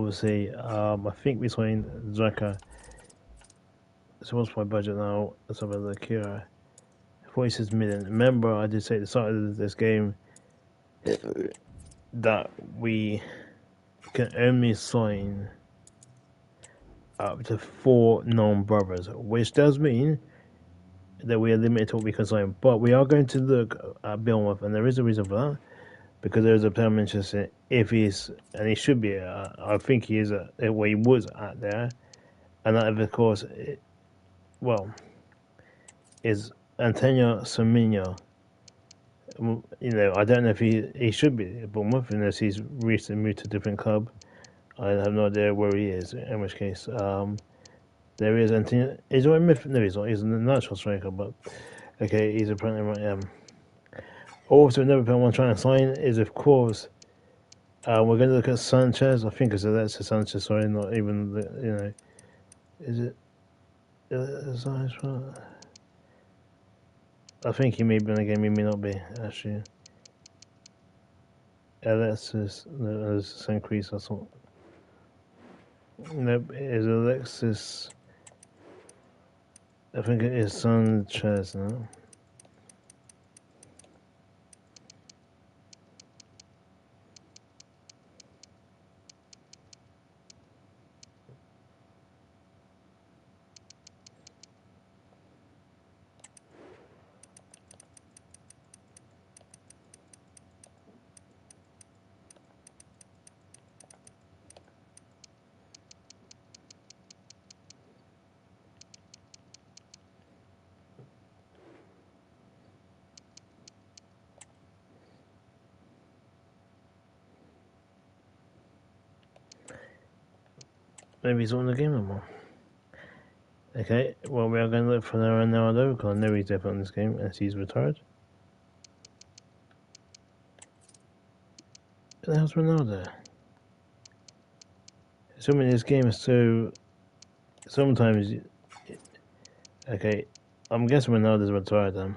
obviously, I think we signed Xhaka. So what's my budget now? Let's have a look here. 46 million. Remember, I did say at the start of this game that we can only sign up to 4 known brothers, which does mean that we are limited to what we can sign. But we are going to look at Bournemouth, and there is a reason for that, because there is a player Manchester. If he's, and he should be, I think he is where he was at there, and that of course, is Antonio Semenyo. I don't know if he should be at Bournemouth unless he's recently moved to a different club. I have no idea where he is. In which case, there is Antonio. He's not in midfield. No, he's not. He's a natural striker, but okay, he's apparently right. Also, another player I'm trying to sign is, of course, we're going to look at Sanchez. I think it's Alexis Sanchez. Sorry, not even is it? I think he may be in the game. He may not be actually. Alexis, no, there's Sanchez or something. Nope, it is Alexis. I think it is Sanchez now. Maybe he's not in the game no more. Okay, well, we are going to look for Ronaldo, because I know he's definitely in this game, as he's retired. Who the hell's Ronaldo? Assuming this game is so... Sometimes... Okay, I'm guessing Ronaldo's retired then.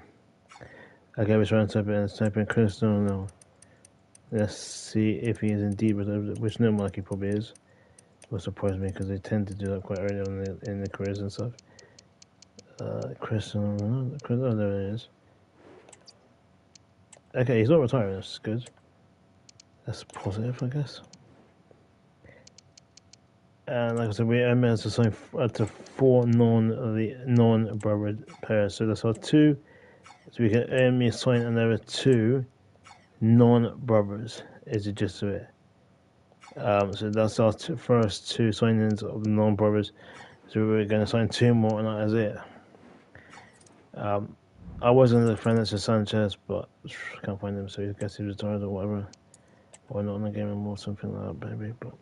Okay, we're trying to type in Cristiano. Let's see if he is indeed retired, which no like he probably is. Will surprise me, because they tend to do that quite early on in their careers and stuff. Cristiano Ronaldo, there it is. Okay, he's not retiring, that's good. That's positive, I guess. And like I said, we managed to sign up to 4 non-brother pairs. So that's our 2. So we can only sign another 2 non-brothers, is the gist of it. So that's our first 2 signings of non-brothers. So we're going to sign 2 more, and that is it. I wasn't a fan of Sanchez, but can't find him, so I guess he's retired or whatever. Or not in the game anymore, something like that, maybe. But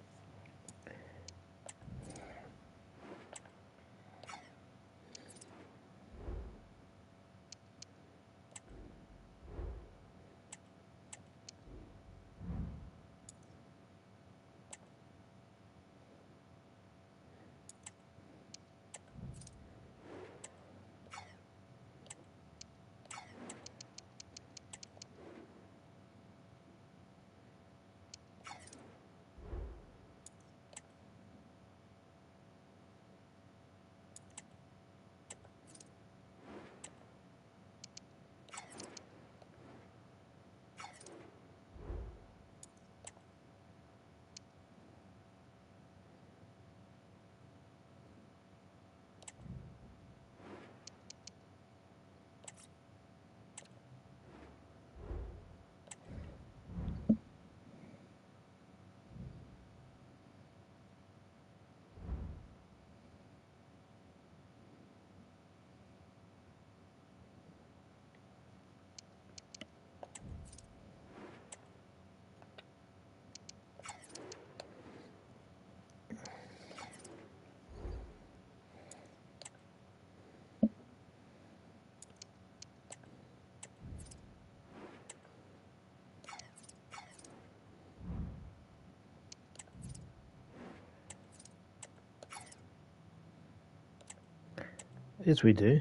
yes, we do.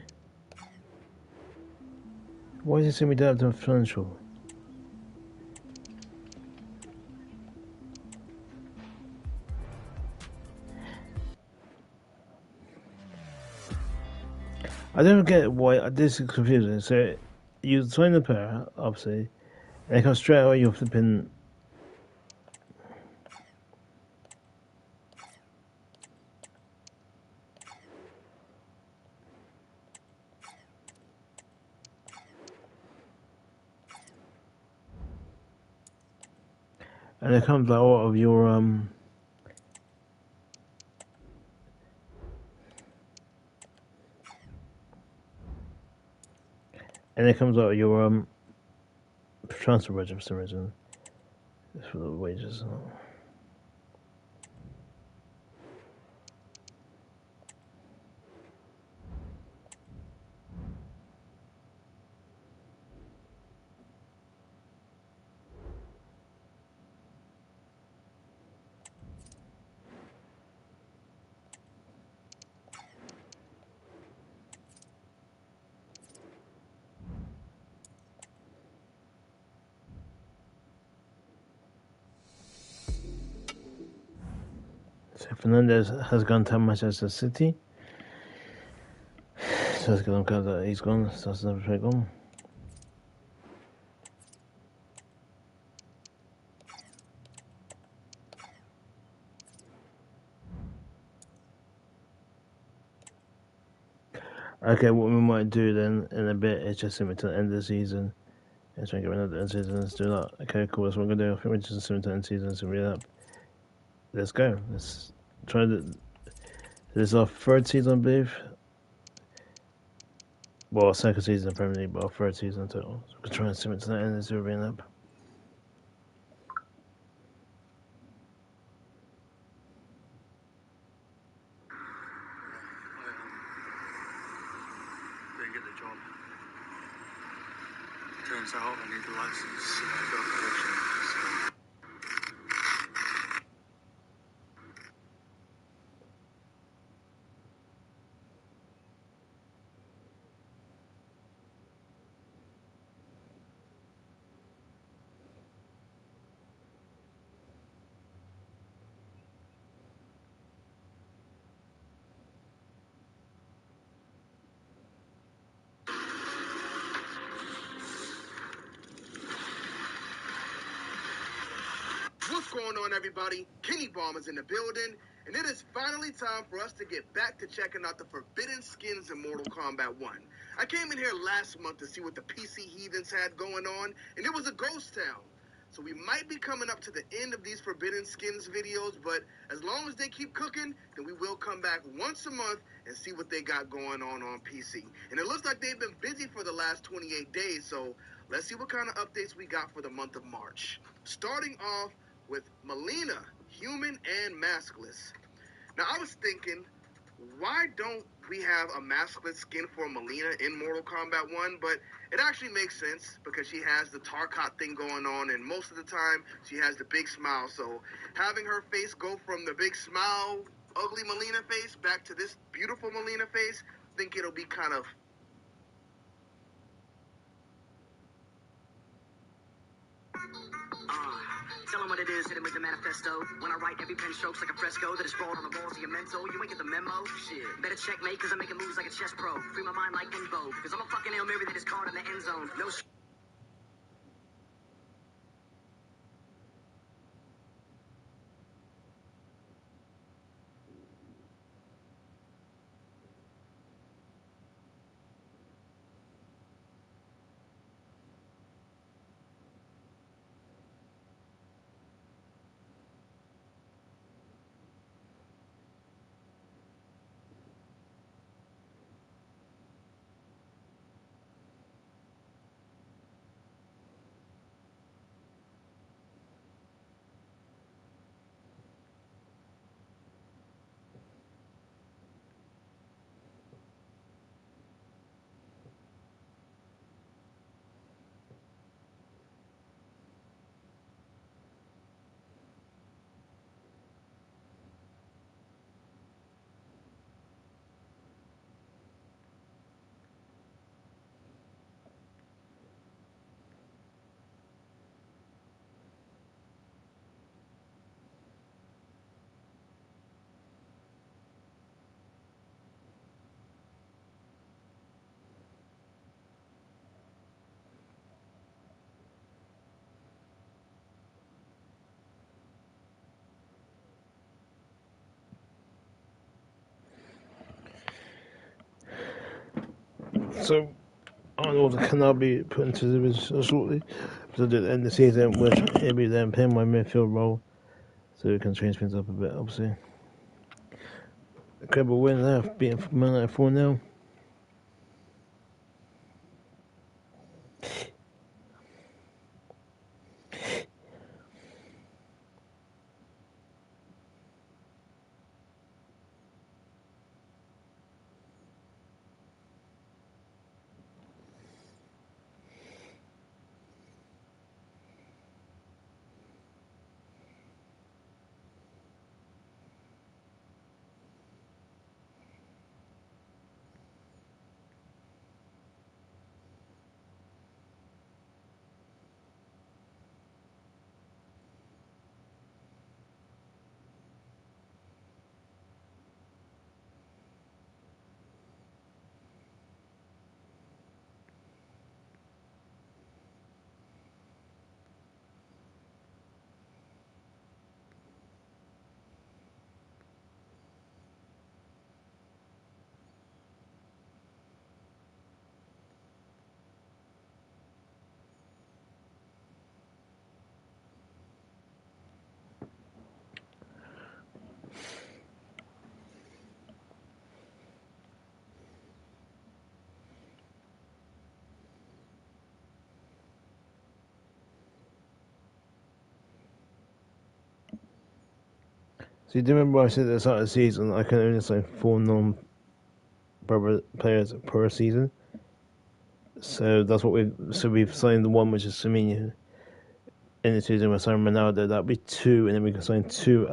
Why is it saying we don't have the financial? I don't get why this is confusing. So you sign the player, obviously, and it comes straight away. You're flipping, and it comes out of your and it comes out of your transfer budget for some reason. It's for the wages. So Fernandez has gone to Manchester City. So let's get him because he's gone. So that's never gone. Okay, what we might do then in a bit is just sim it to the end of the season. And try and get rid of the end season. Let's do that. Okay, cool. That's what we're gonna do. I think we're just sim it to the end season. So read up. Let's go. Let's try to. This is our third season, I believe. Well, second season in Premier League, but our third season in total. So we're trying to sim it to the end and see what we end up. Didn't get the job. Turns out I need a license. I got a conviction. So. What's going on, everybody? Kenny Bomber's in the building, and it is finally time for us to get back to checking out the forbidden skins in Mortal Kombat 1. I came in here last month to see what the PC heathens had going on, and it was a ghost town. So we might be coming up to the end of these forbidden skins videos, but as long as they keep cooking, then we will come back once a month and see what they got going on PC. And it looks like they've been busy for the last 28 days, so let's see what kind of updates we got for the month of March. Starting off with Melina, human and maskless. Now, I was thinking, why don't we have a maskless skin for Melina in Mortal Kombat 1? But it actually makes sense because she has the Tarkat thing going on, and most of the time she has the big smile. So having her face go from the big smile, ugly Melina face back to this beautiful Melina face, I think it'll be kind of Tell them what it is, hit them with the manifesto. When I write every pen strokes like a fresco that is scrawled on the walls of your mental. You ain't get the memo? Shit. Better checkmate, cause I'm making moves like a chess pro. Free my mind like Envo, cause I'm a fucking Hail Mary that is caught in the end zone. No So Arnold can now be put into the position shortly. So at the end of the season, he'll be then playing my midfield role, so we can change things up a bit, obviously. Incredible win there, beating Man United 4-0. So you do remember I said at the start of the season I can only sign 4 non-brother players per season. So that's what we've signed the one which is Semenyo. In the season we signed Ronaldo, that'll be 2, and then we can sign 2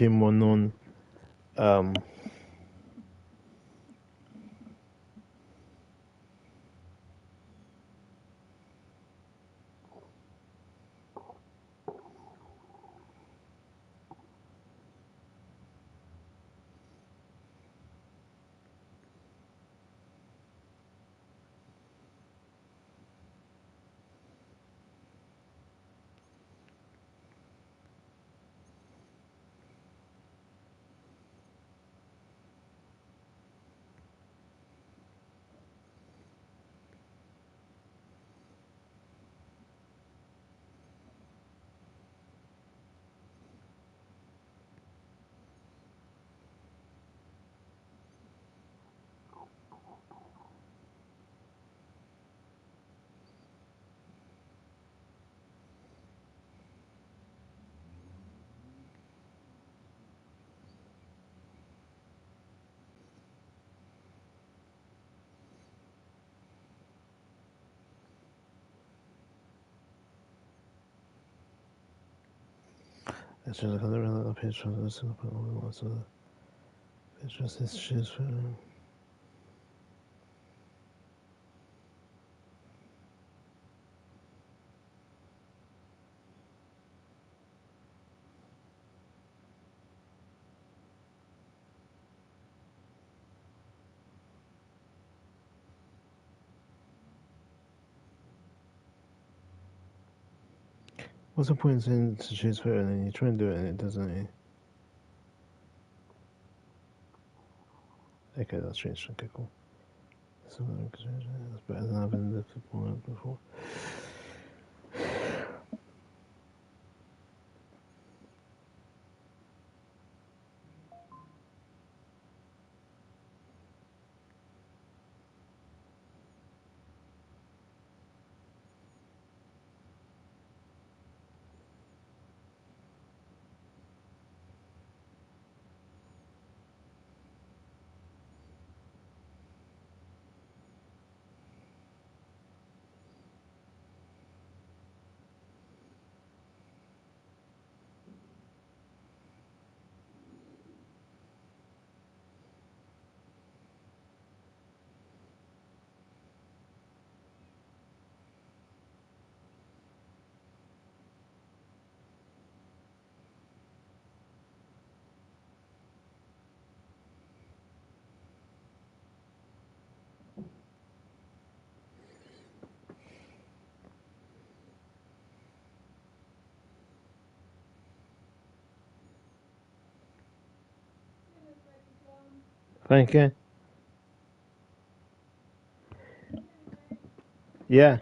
more non. Um, it's just like another picture of this. It's just this shit. What's the point in to choose photo and then you try and do it and it doesn't? Okay, that's strange. Okay, cool. That's better than having the football before. Thank you. Yeah.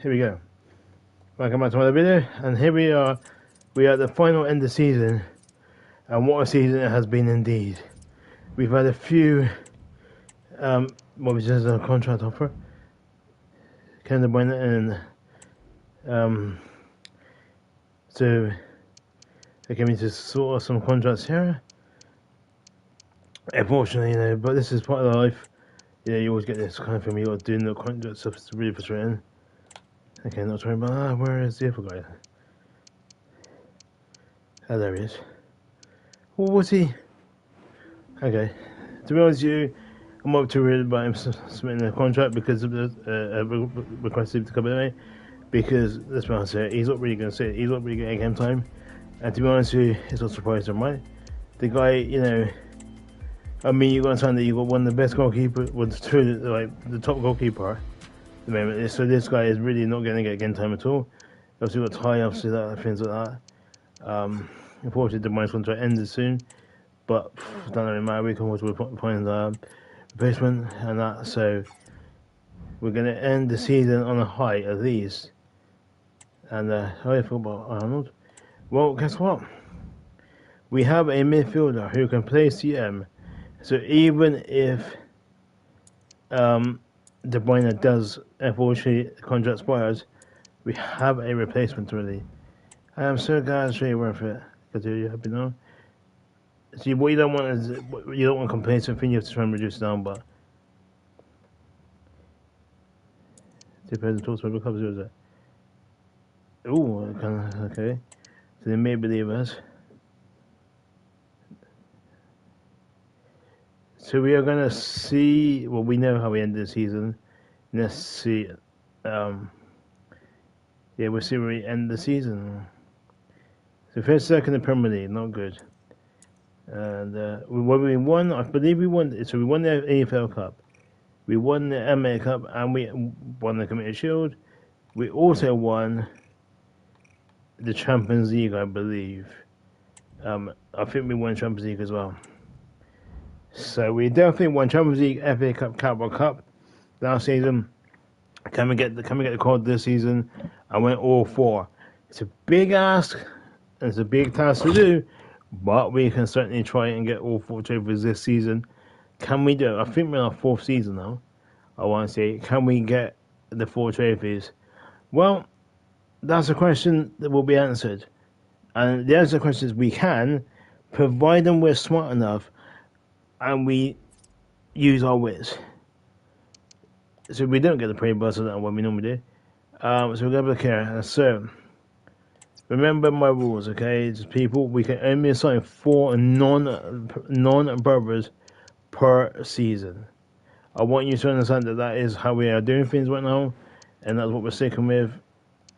here we go. Welcome back to another video, and here we are. We are at the final end of the season, and what a season it has been indeed. We've had a few, what was just a contract offer. Kevin De Bruyne and so they came in to sort of some contracts here. Unfortunately, but this is part of life. You always get this kind of thing. You got to do no contract stuff. It's really frustrating. Okay, not sorry about that. Where is the other guy? Oh, there he is. What was he? Okay. To be honest with you, I'm not too worried about him submitting a contract because of the requested to come away. Because let's be honest here, he's not really going to sit. He's not really getting game time. And to be honest with you, it's not surprising, right? The guy, I mean, you're going to find that you've got one of the best goalkeepers, well, the top goalkeeper at the moment. So this guy is really not going to get game time at all. Obviously, you've got tie-ups to that, things like that. Unfortunately, the mine's contract ended soon, but it doesn't really matter. We can always find the replacement and that. So we're going to end the season on a high at least. And how do you feel about Arnold? Well, guess what? We have a midfielder who can play CM. So even if De Bruyne does, unfortunately, contract expires, we have a replacement really. I am so glad it's really worth it. Because you're happy now. See, what you don't want is you don't want complacent thing. You have to try and reduce it down, but depends on talks about clubs. Is it? Ooh, okay. So they may believe us. So we are gonna see. Well, we know how we end the season. Let's see. We'll see where we end the season. So first, second in the Premier League, not good. And when we won, I believe we won. So we won the AFL Cup, we won the MA Cup, and we won the Community Shield. We also won the Champions League, I believe. I think we won Champions League as well. So we definitely won Champions League, FA Cup, Carabao Cup last season. Can we get the card this season? I went all four. It's a big ask, and it's a big task to do, but we can certainly try and get all four trophies this season. Can we do it? I think we're in our fourth season now. I want to say, can we get the four trophies? Well, that's a question that will be answered. And the answer to the question is we can, providing we're smart enough and we use our wits. So we don't get the pre bus or what we normally do. So we're going to look here. So remember my rules, okay? Just people, we can only assign 4 non-brothers per season. I want you to understand that is how we are doing things right now, and that's what we're sticking with.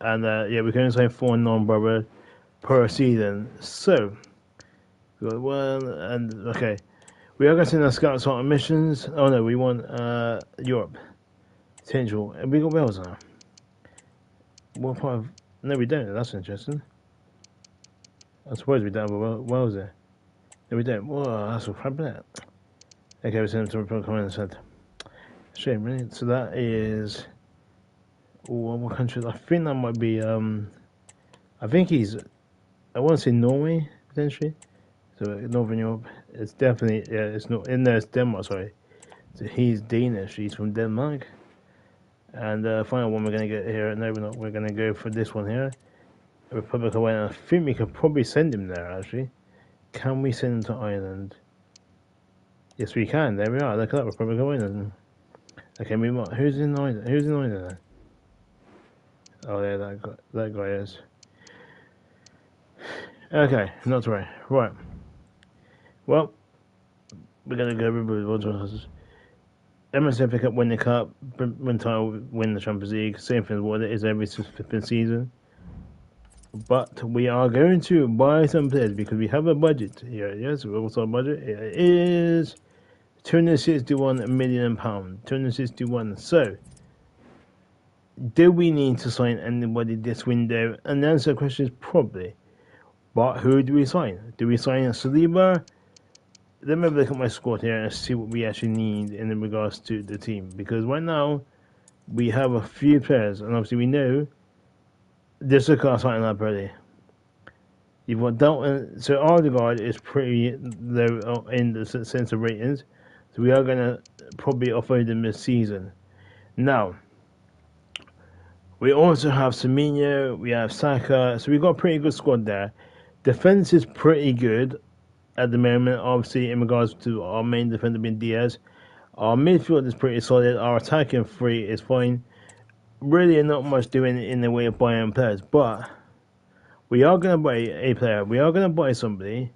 And we can only assign 4 non-brothers per season. So we got one, and okay, we are going to send our scouts on missions. Oh no, we want Europe, Central, and we got Wales now. What part of? No, we don't. That's interesting. I suppose we don't have Wales there. No, we don't. Whoa, that's a crap that. Okay, we send them to come in and said. Shame, really. So that is. Oh, what country? I think that might be. I think he's. I want to say Norway potentially. So Northern Europe. It's definitely it's not in there. It's Denmark. Sorry. So he's Danish. He's from Denmark. And final one we're going to get here. No, we're not. We're going to go for this one here. Republic of Ireland. I think we could probably send him there, actually. Can we send him to Ireland? Yes, we can. There we are. Look at that, Republic of Ireland. Okay, we want. Who's in Ireland? Who's in Ireland then? Oh, yeah, that guy is. Okay, not to worry. Right. Well, we're going to go with the MSF pick up, win the Cup, win title, win the Champions League. Same thing as what it is every fifth season. But we are going to buy some players because we have a budget here. Yes, what's our budget? It is £261 million. 261. So, do we need to sign anybody this window? And the answer to the question is probably. But who do we sign? Do we sign a Saliba? Let me look at my squad here and see what we actually need in regards to the team. Because right now, we have a few players, and obviously we know this is a starting up already. You've got Dalton, so Odegaard is pretty low in the sense of ratings, so we are going to probably offload him this season. Now, we also have Semenyo, we have Saka, so we've got a pretty good squad there. Defense is pretty good at the moment, obviously, in regards to our main defender being Diaz. Our midfield is pretty solid, our attacking three is fine. Really not much doing in the way of buying players, but we are going to buy a player. We are going to buy somebody.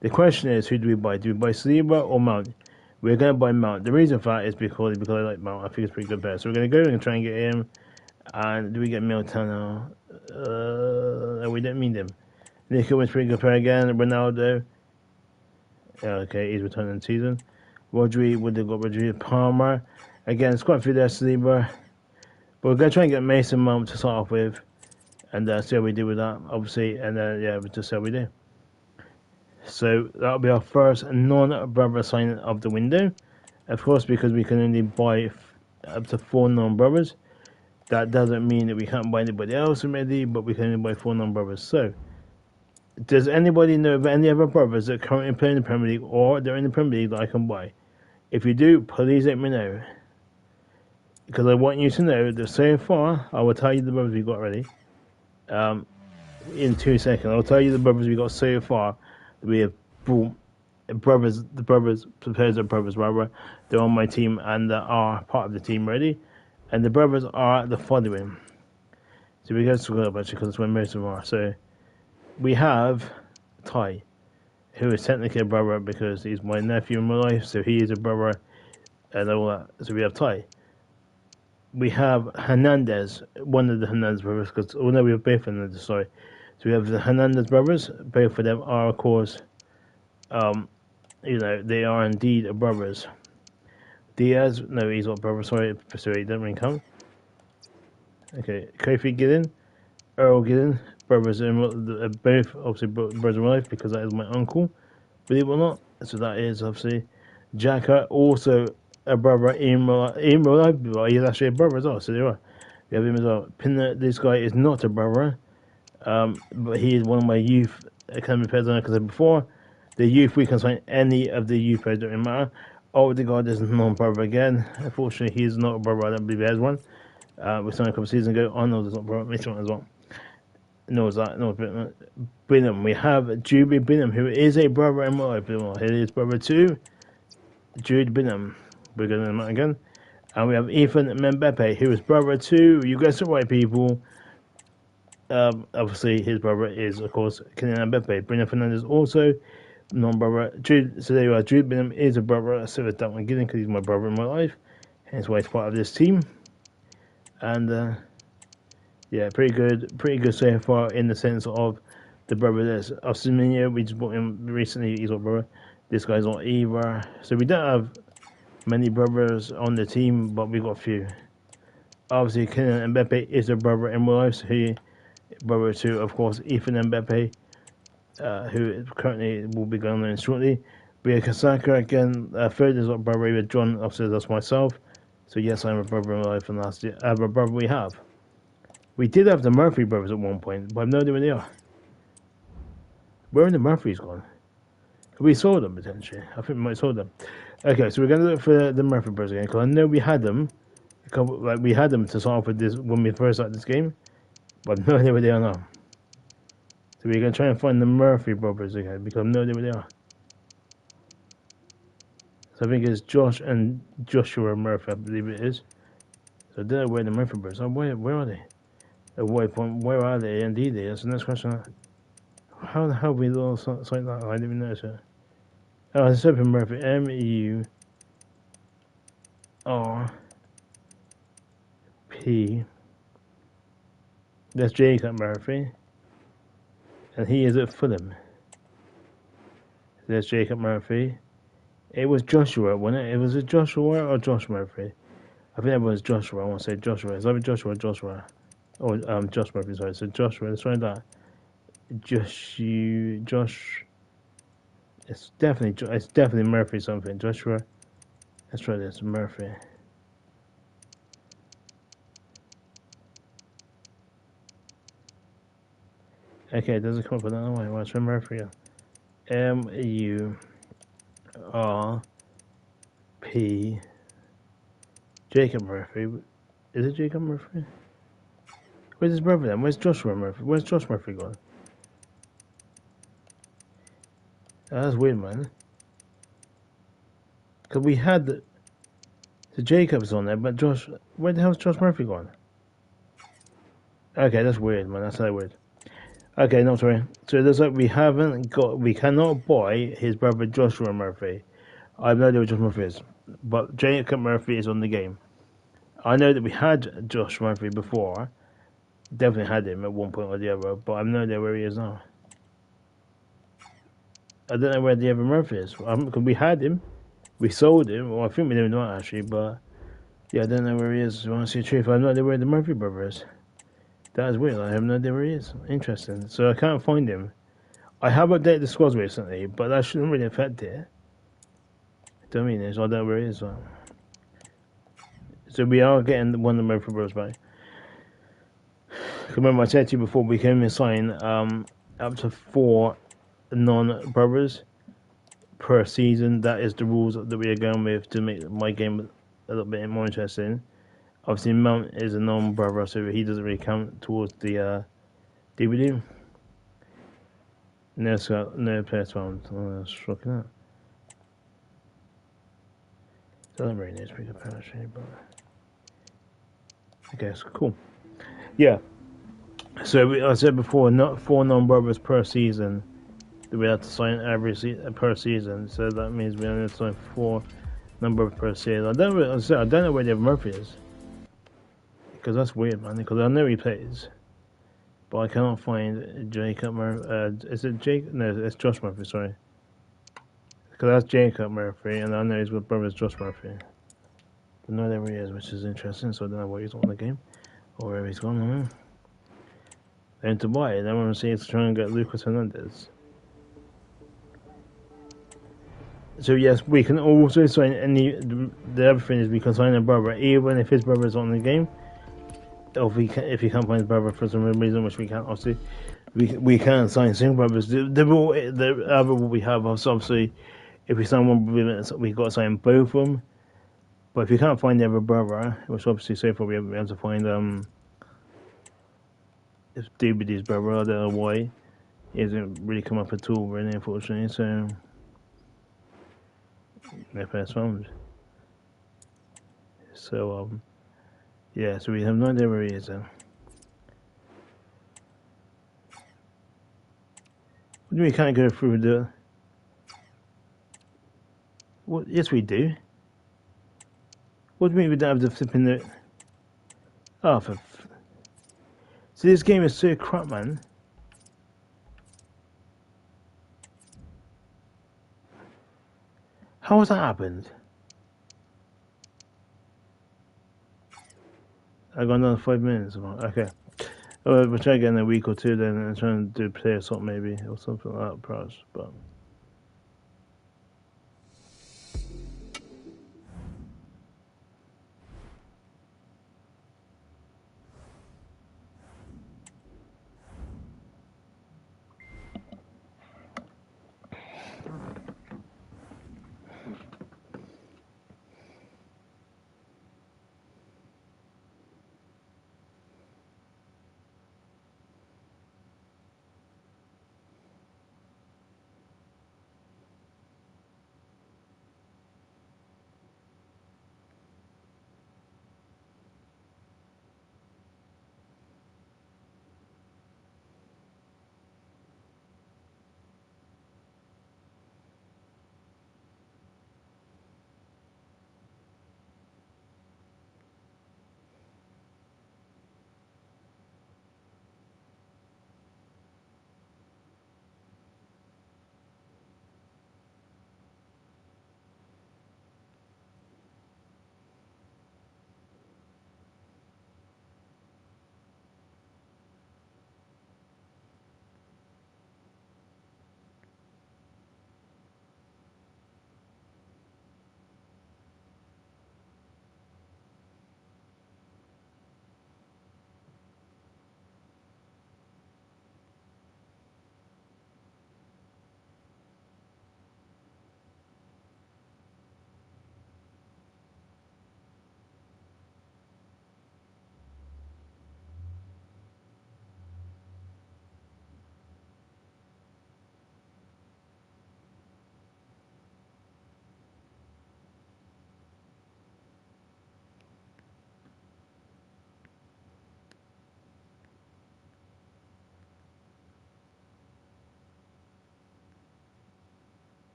The question is, who do we buy? Do we buy Saliba or Mount? We're going to buy Mount. The reason for that is because I like Mount. I think it's a pretty good player. So we're going to go and try and get him. And do we get Militano? We don't need him. Nico was pretty good player again. Ronaldo. Okay, he's returning the season. Rodri, would have got Rodri. Palmer. Again, it's quite a few there, Saliba. But we're going to try and get Mason Mount to start off with. And see how we do with that, obviously. And yeah, we'll just see how we do. So that'll be our first non-brother signing of the window. Of course, because we can only buy up to 4 non-brothers. That doesn't mean that we can't buy anybody else already, but we can only buy 4 non-brothers. So, does anybody know of any other brothers that currently play in the Premier League or they're in the Premier League that I can buy? If you do, please let me know. Because I want you to know that so far, I will tell you the brothers we got already. In 2 seconds, I'll tell you the brothers we got so far. We have the brothers, players are brothers, rather. They're on my team and are part of the team already. And the brothers are the following. So we go to scroll up actually because that's where most of them are. So we have Ty, who is technically a brother because he's my nephew in my life, so he is a brother and all that. So we have Ty. We have Hernandez, one of the Hernandez brothers, because no, we have both Hernandez, sorry. So we have the Hernandez brothers. Both of them are, of course, they are indeed brothers. Diaz, no, he's not brother, sorry, he doesn't really count. Okay, Kofi Gideon, Earl Gideon, brothers in both, obviously, brothers in life, because that is my uncle, believe it or not. So that is, obviously, Jacka, also a brother in real life, but he's actually a brother as well, so there are. We have him as well. Pinner, this guy is not a brother, but he is one of my youth academy players, like I said before. The youth, we can sign any of the youth players, don't matter. Odegaard is not a brother again. Unfortunately, he's not a brother. I don't believe he has one. We signed a couple of seasons ago. Arnold is not a brother. This one as well. No, is that? No, Bingham. We have Jude Bingham, who is a brother in my life. He is brother to Jude Bingham. We're going to name that again. And we have Ethan Mbappe, who is brother to, you guessed it right, people. Obviously, his brother is, of course, Kylian Mbappe. Bruno Fernandes also non-brother. So there you are. Jude Bingham is a brother. So with that one getting because he's my brother in my life. Hence why he's part of this team. And yeah, pretty good so far in the sense of the brother that's Semenyo. We just bought him recently. He's our brother. This guy's not either. So we don't have many brothers on the team, but we got a few. Obviously, Kylian Mbappe is a brother in real life. So he brother to, of course, Ethan Mbappe. Who currently will be going on shortly. We have Kasaka again. Third is our brother with John. Obviously, that's myself. So yes, I'm a brother in life, and that's the other brother we have. We did have the Murphy brothers at one point, but I have no idea where they are. Where are the Murphys gone? We sold them potentially. I think we might have sold them. Okay, so we're gonna look for the Murphy brothers again because I know we had them. We had them to start off with this when we first started this game, but I have no idea where they are now. So we're going to try and find the Murphy brothers again because I have no idea where they are. So I think it's Josh and Joshua Murphy, I believe it is. So I don't know where the Murphy brothers are. Where are they? At what point, where are they? Indeed, that's the next question. How the hell we lost like that? I didn't even notice it. Oh, it's Sophie Murphy. MEURP. That's Jacob Murphy. And he is at Fulham. There's Jacob Murphy. It was Joshua, wasn't it? It was Joshua or Josh Murphy? I think it was Joshua. I want to say Joshua. It's either Joshua. Oh, Josh Murphy, sorry. So Joshua, let's try that. Josh. It's definitely Murphy something. Joshua. Let's try this. Murphy. Okay, it doesn't come up with another way. What's from Murphy? MURP. Jacob Murphy. Is it Jacob Murphy? Where's his brother then? Where's Joshua Murphy? Where's Josh Murphy gone? That's weird, man. Because we had the Jacobs on there, but Josh. Where the hell's Josh Murphy gone? Okay, that's weird, man. That's so weird. Okay, no, sorry. So it looks like we cannot buy his brother Joshua Murphy. I have no idea what Josh Murphy is, but Jacob Murphy is on the game. I know that we had Josh Murphy before. Definitely had him at one point or the other, but I have no idea where he is now. I don't know where the other Murphy is. Because we had him, we sold him. Well, I think we didn't know it actually, but yeah, I don't know where he is. You want to see the truth? I have no idea where the Murphy brother is. That is weird. I have no idea where he is. Interesting. So I can't find him. I have updated the squads recently, but that shouldn't really affect it. Do you know what I mean? So I don't know where he is. So we are getting one of the Murphy brothers back. Remember, I said to you before, we can assign up to 4 non-brothers per season. That is the rules that we are going with to make my game a little bit more interesting. Obviously, Mount is a non-brother, so he doesn't really count towards the DVD. No players found. Oh, that's shocking. That. So I don't really need to pick up actually, but I guess cool. Yeah. So I said before, not 4 non-brothers per season. We have to sign per season, so that means we only have to sign 4 non-brothers per season. I don't know where Dave Murphy is, because that's weird, man. Because I know he plays, but I cannot find Jacob Murphy. Is it Jake? No, it's Josh Murphy. Sorry, because that's Jacob Murphy, and I know his brother is Josh Murphy. But no, there he is, which is interesting. So I don't know where he's on the game or where he's gone. And to buy it, I want to see it's trying to get Lucas Hernandez. So yes, we can also sign any. The other thing is we can sign a brother even if his brother is on the game. Or if he can't find his brother for some reason, which we can't, obviously, we can't sign single brothers. The other rule we have is obviously if we sign one brother, we got to sign both of them. But if you can't find the other brother, which obviously so far we haven't been able to find if DBD's brother, I don't know why he hasn't really come up at all, really, unfortunately. So no first found. So yeah, so we have no idea where he is. We can't go through the. What? Yes, we do. What do you mean we don't have the flipping the? Oh, so this game is so crap, man. How has that happened? I got another 5 minutes. Okay. We'll try again in a week or two then and try and do play assault maybe or something like that, perhaps. But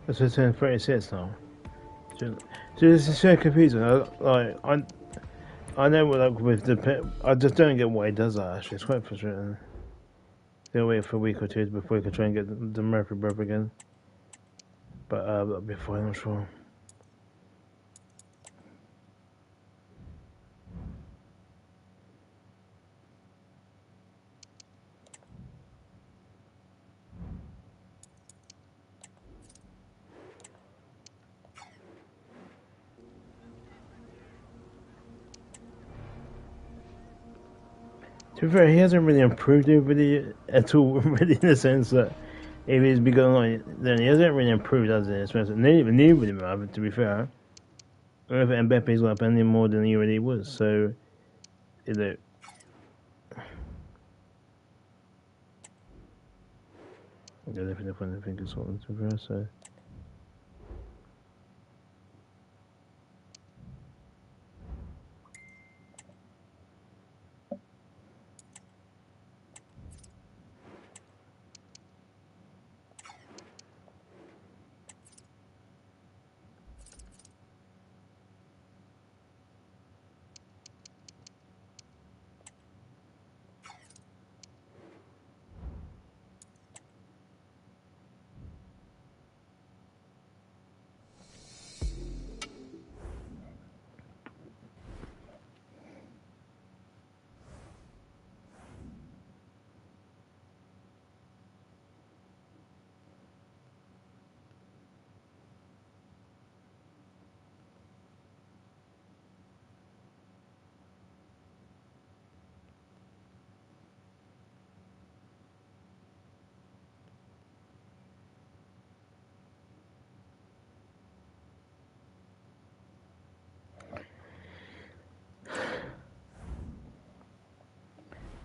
That's what I'm saying, 36 now. So this is so confusing. I know like with the I just don't get why he does that. Actually, it's quite frustrating. They'll wait for a week or two before he can try and get the Murphy brother again. But that'll be fine, I'm sure. To be fair, he hasn't really improved really at all, really, in the sense that if he's been going on, then he hasn't really improved, has he? Especially nobody, man, to be fair. I don't know if Mbappe's up any more than he already was, so, you know. Yeah, definitely find the fingers on to be fair, so.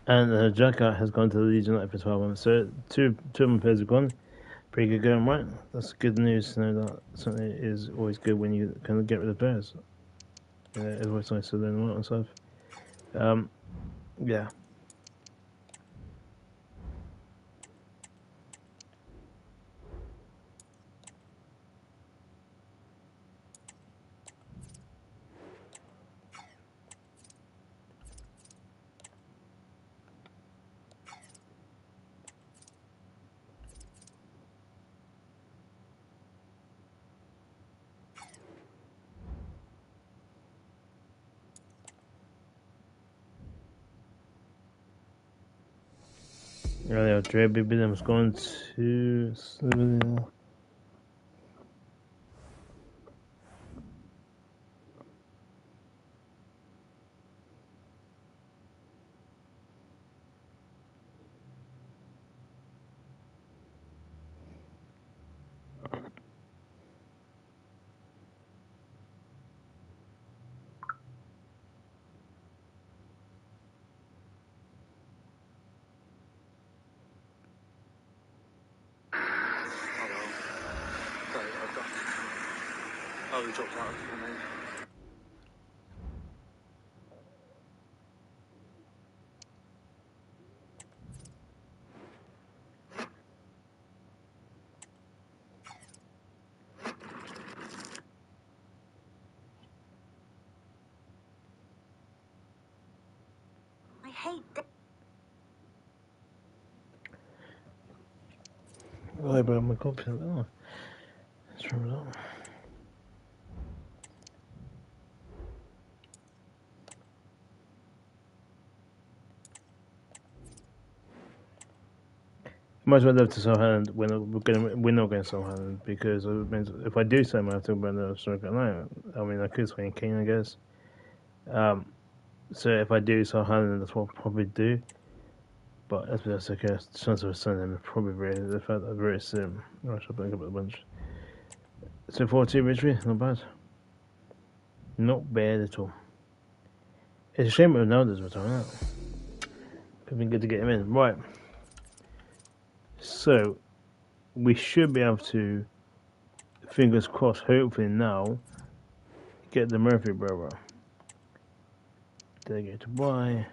And Jacka has gone to the Legion United for 12 months, so two of my players have gone. Pretty good going, right? That's good news to know that something is always good when you kind of get rid of players. It's always nice to learn a lot and stuff. Yeah. Earlier, Dre Williams going to. Oh, he dropped out for me. I hate that. Oh, but my copy. Oh, let's try it out. Might as well live to Southampton when we're gonna win against Southampton because it means if I do so, I have to win the striker line. I mean, I could swing King, I guess. So if I do Southampton, that's what I'll probably do. But as that's okay, chance of sending them probably really the fact that I'm very soon. I should bring up a bunch. So 4-2 victory, not bad. Not bad at all. It's a shame Ronaldo's returning out. It'd been good to get him in. Right. So we should be able to, fingers crossed, hopefully now, get the Murphy brother. Delegate to buy.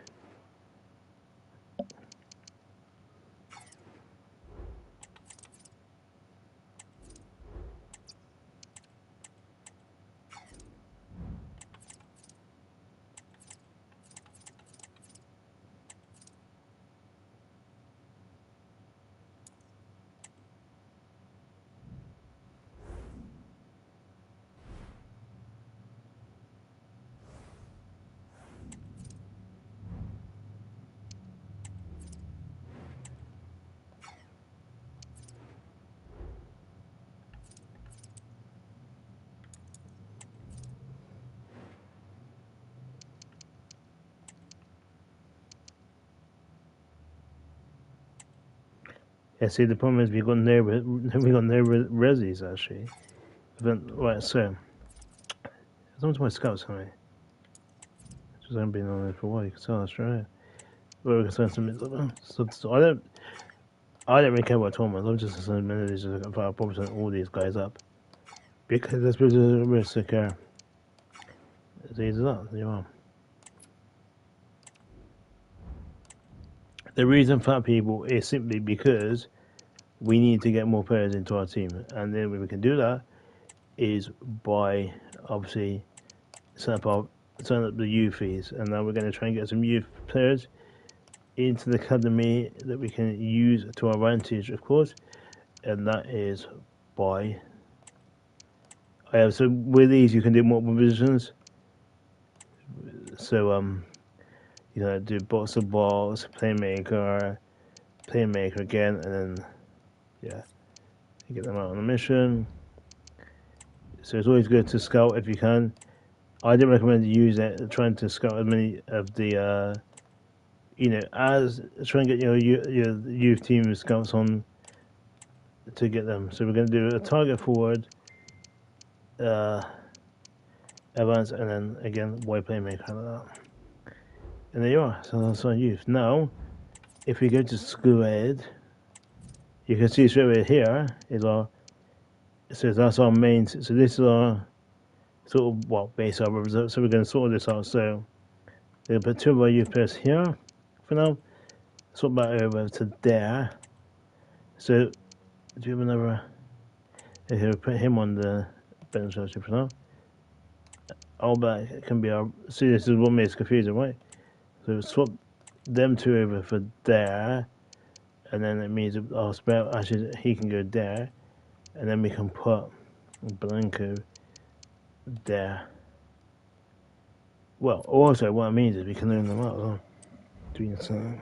Yeah, see, the problem is we got no resis actually. But, right, so as long as my scouts, honey, just haven't been on there for a while. You can tell that's right. Well, we can send some. So I don't really care about tournaments. I'm just sending minutes. I'll probably send all these guys up because that's really a risk to care. It's easy as that. You are. The reason for that, people, is simply because we need to get more players into our team, and then way we can do that is by obviously setting up the youth fees, and now we're going to try and get some youth players into the academy that we can use to our advantage, of course, and that is by. So with these, you can do multiple positions. So do box of balls, playmaker again, and then yeah, you get them out on a mission. So it's always good to scout if you can. I do recommend using trying to scout as many of the as try and get your youth team scouts on to get them. So we're going to do a target forward, advance, and then again wide playmaker like that. And there you are. So that's our youth. Now, if we go to school ed, you can see straight away here is our. So that's our main. So this is our sort of base our results. So we're going to sort this out. So we'll put two of our youth players here for now. Swap that over to there. So do you have another? Here, put him on the bench for now. All that can be our. See, this is what makes confusing, right? So swap them two over for there, and then it means our spell actually he can go there, and then we can put Blanco there. Well, also what it means is we can learn them out as well. Doing something.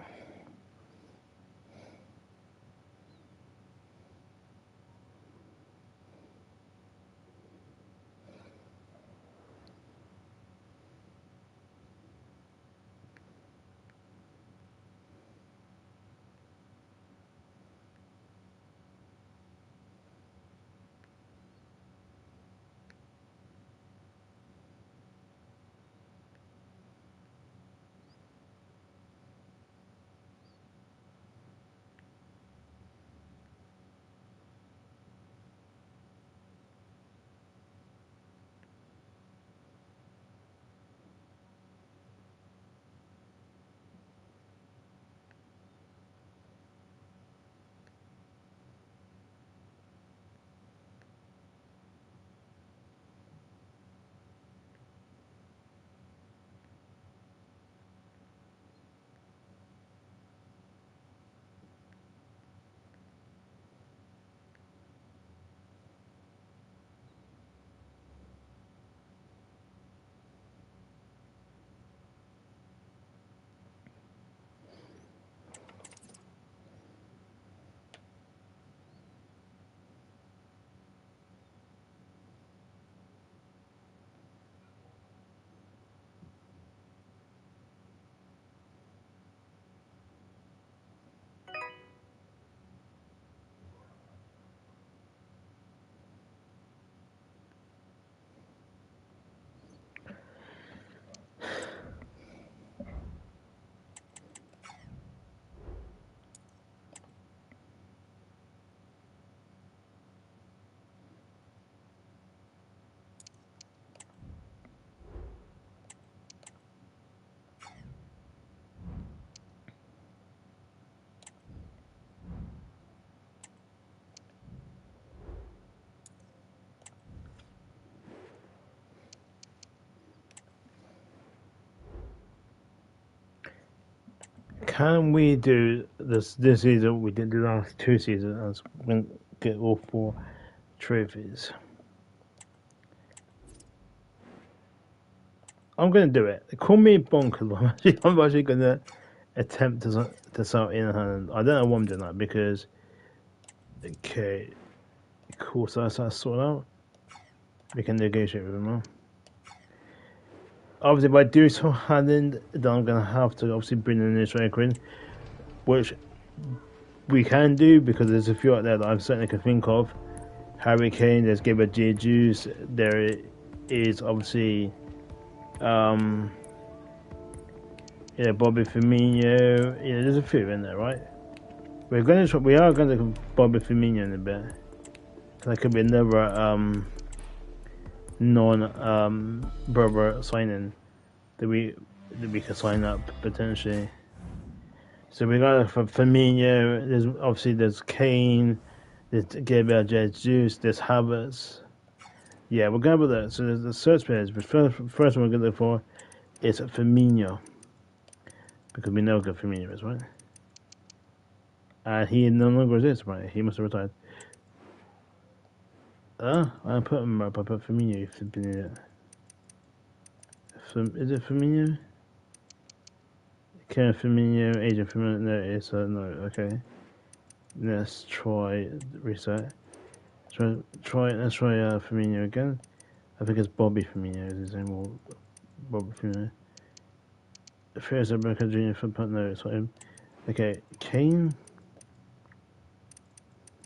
Can we do this season? We did the last two seasons and get all 4 trophies. I'm gonna do it. Call me bonkers. I'm actually gonna attempt to start in hand. I don't know why I'm doing that because okay, cool. So that's sorted out. We can negotiate with them now. Obviously, if I do so hand in, then I'm gonna have to obviously bring in this striker in, which we can do, because there's a few out there that I certainly can think of. Harry Kane, there's Gabriel Jesus, there is obviously Bobby Firmino. There's a few in there, right? We are going to Bobby Firmino in a bit. That could be another non brother signing that we could sign up potentially. So we got for Firmino. There's Kane. There's Gabriel Jesus. There's Havertz. Yeah, we're going with that. So there's the search players. But first one we're going to look for is Firmino, because we know what Firmino is, right? And he no longer exists, right? He must have retired. I put him up. I put Firmino. Is it Firmino? Karen Firmino, Agent Firmino. No, it's no. Okay. Let's try reset. Let's try Firmino again. I think it's Bobby Firmino. Is his name, or Bobby Firmino? First, American Junior football. No, it's not him. Okay, Kane.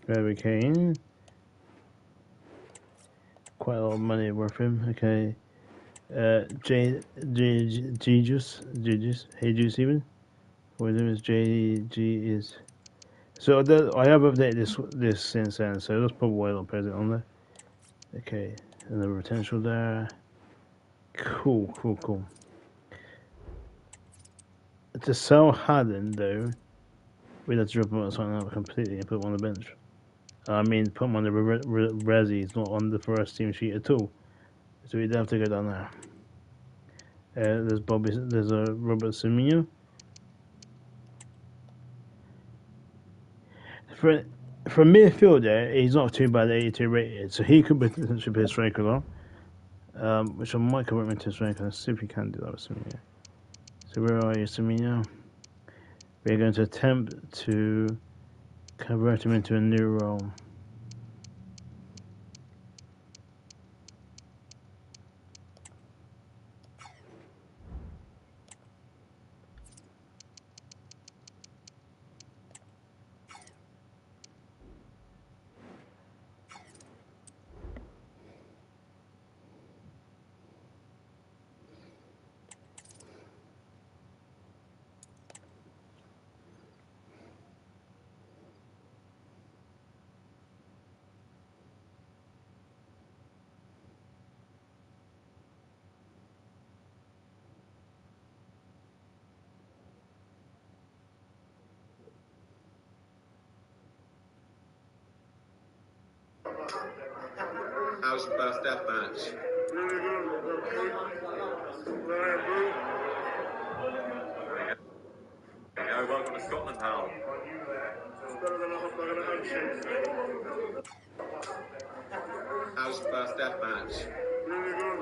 Very Kane. Quite a lot of money worth him. Okay. Jesus even. What his name is JG is. So I have updated this since then. So let's put Wild President on there. Okay, another potential there. Cool. To sell Haddon though, we'd have to drop him on something else completely and put him on the bench. I mean, put him on the Resi. He's not on the first team sheet at all. So we'd have to go down there. There's a Robert Firmino. For a midfielder, he's not too bad, 82 rated, so he could potentially be a striker, which I might convert him into a striker. Let's see if we can do that with Firmino. So where are you, Firmino? We're going to attempt to convert him into a new role. How's the first death match? Really good. Welcome to Scotland, pal. It's better than a hot dog and a handshake. How's the first death match? Really good.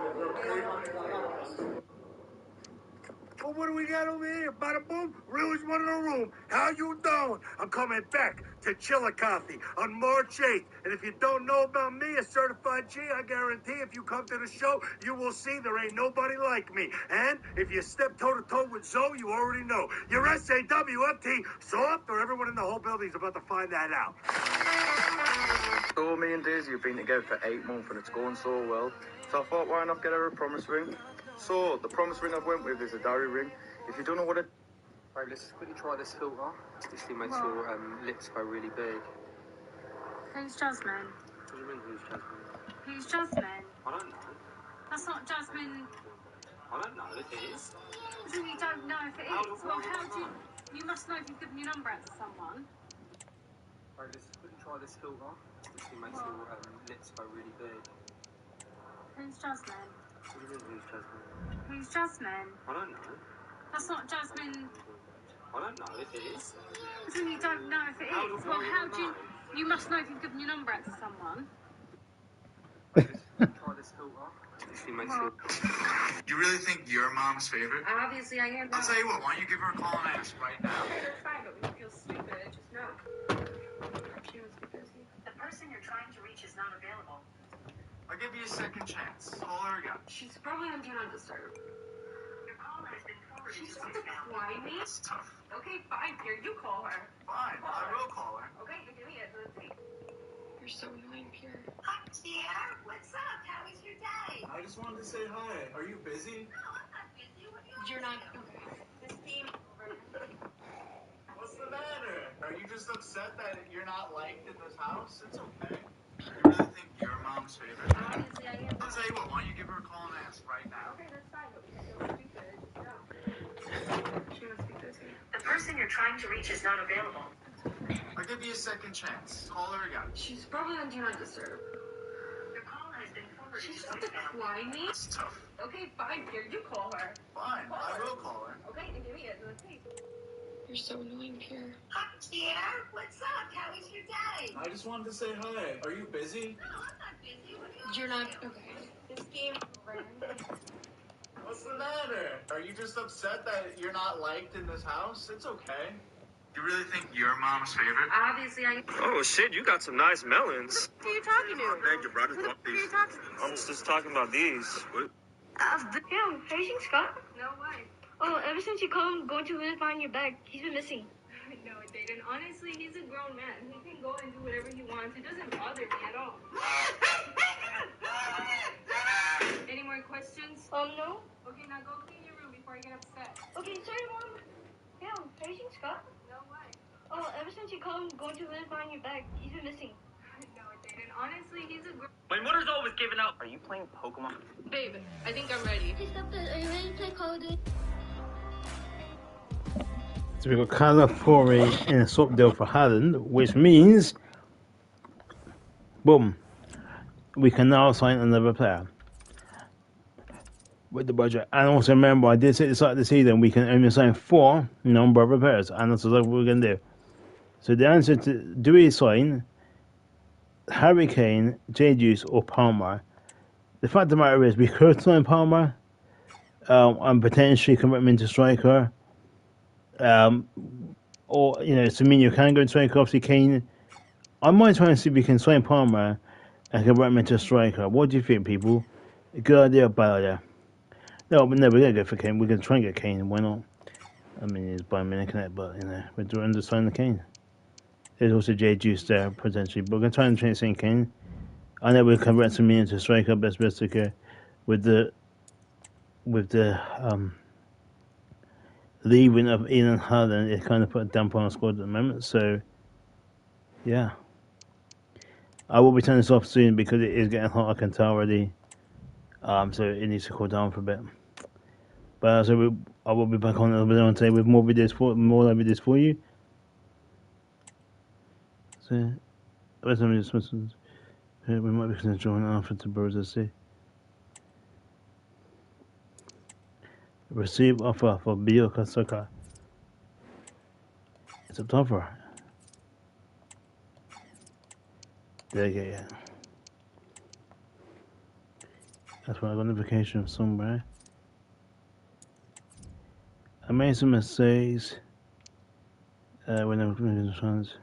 Well, what do we got over here? Bada boom, Real's one in the room. How you doing? I'm coming back to Chillicothe on March 8th. And if you don't know about me, a certified G, I guarantee if you come to the show, you will see there ain't nobody like me. And if you step toe-to-toe with Zoe, you already know. You're SAWFT, soft, or everyone in the whole building's about to find that out. So me and Daisy have been together for 8 months and it's going so well. So I thought, why not get her a promise ring? So the promise ring I've went with is a dowry ring. If you don't know what it... Right, let's quickly try this filter. This thing makes your lips go really big. Who's Jasmine? What do you mean, who's Jasmine? Who's Jasmine? I don't know. That's not Jasmine. I don't know, it is. You don't know if it is. Well, how do you... You must know if you've given your number out to someone. Right, let's quickly try this filter. This thing makes your lips go really big. Who's Jasmine? What do you mean, who's Jasmine? Who's Jasmine? I don't know. That's not Jasmine. I don't know, it is. You don't know if it is. Well, how do you... You must know if you've given your number out to someone. Try this filter. This thing makes your... You really think you're mom's favorite? Obviously, I am. I'll tell you what, why don't you give her a call and ask right now? You're fine, but when you feel stupid, just know. She must be busy. The person you're trying to reach is not available. I'll give you a second chance. Call her again. She's probably on Do Not Disturb. Your call has been forwarded. She's not whiny. It's tough. Okay, fine. Here, you call her. Fine, I will call her. Okay, give me it. Let's see. You're so annoying, Pierre. Hi, dear. What's up? How was your day? I just wanted to say hi. Are you busy? No, I'm not busy. What do you You're not okay. This game over. What's the matter? Are you just upset that you're not liked in this house? It's okay. You really think you're mom's favorite? Obviously, I am. I'll tell you what, why don't you give her a call and ask right now? Okay, that's fine, but we can feel stupid. Just no. She must be busy. The person you're trying to reach is not available. I'll give you a second chance. Call her again. She's probably on Do Not Disturb. Your call has been forwarded. She's to not voicemail. whiny. It's tough. Okay, fine. Here, you call her. Fine, I will call her. Okay, give me it. Let's see. You're so annoying, Pierre. Hi, dear. What's up? How was your day? I just wanted to say hi. Are you busy? No, I'm not busy. What do you You're not okay. This game over. What's the matter? Are you just upset that you're not liked in this house? It's okay. You really think you're mom's favorite? Obviously, I. Oh shit, you got some nice melons. Who are you talking to? Thank you, brother. Who are you talking to? I'm just talking about these. What? Yeah, have you seen Scott? No way. Oh, ever since you called him going to live on your bag, he's been missing. No, Dayton. Honestly, he's a grown man. He can go and do whatever he wants. It doesn't bother me at all. Any more questions? No. Okay, now go clean your room before I get upset. Okay, sorry, Mom. Yeah, have you seen Scott? No way. Oh, ever since you called him going to live on your bag, he's been missing. No, Dayton. Honestly, he's a grown. My mother's always giving out. Are you playing Pokemon? Babe, I think I'm ready. Hey, stop that. Are you ready to play Call of Duty? So we've got California in a swap deal for Haaland, which means, boom, we can now sign another player with the budget. And also remember, I did say at the start of the season, we can only sign 4 non-brother players, and that's what we're going to do. So the answer to, do we sign Harry Kane, J Juice, or Palmer? The fact of the matter is, we could sign Palmer, and potentially convert him into striker. Or, Semenyo can go into striker, obviously Kane. I might try and see if we can sign Palmer and convert him into a striker. What do you think, people? A good idea or bad idea? No, we're going to go for Kane. We're going to try and get Kane. Why not? I mean, he's Bayern Munich, but, we're trying to sign the Kane. There's also J Juice there, potentially. But we're going to try and train St. Kane. I know we'll convert Semenyo into a striker, best okay, with the leaving of Ian Haaland, it kind of put a damper on our squad at the moment. So, yeah. I will be turning this off soon because it is getting hot, I can tell already. So it needs to cool down for a bit. But I will be back on a little bit on today with more videos for you. So, we might be going to join after to Burrows see. Receive offer for Bioka Saka. It's a offer. There you go, yeah. That's why I got a notification from somewhere. Amazing mistakes. When I'm making the chance.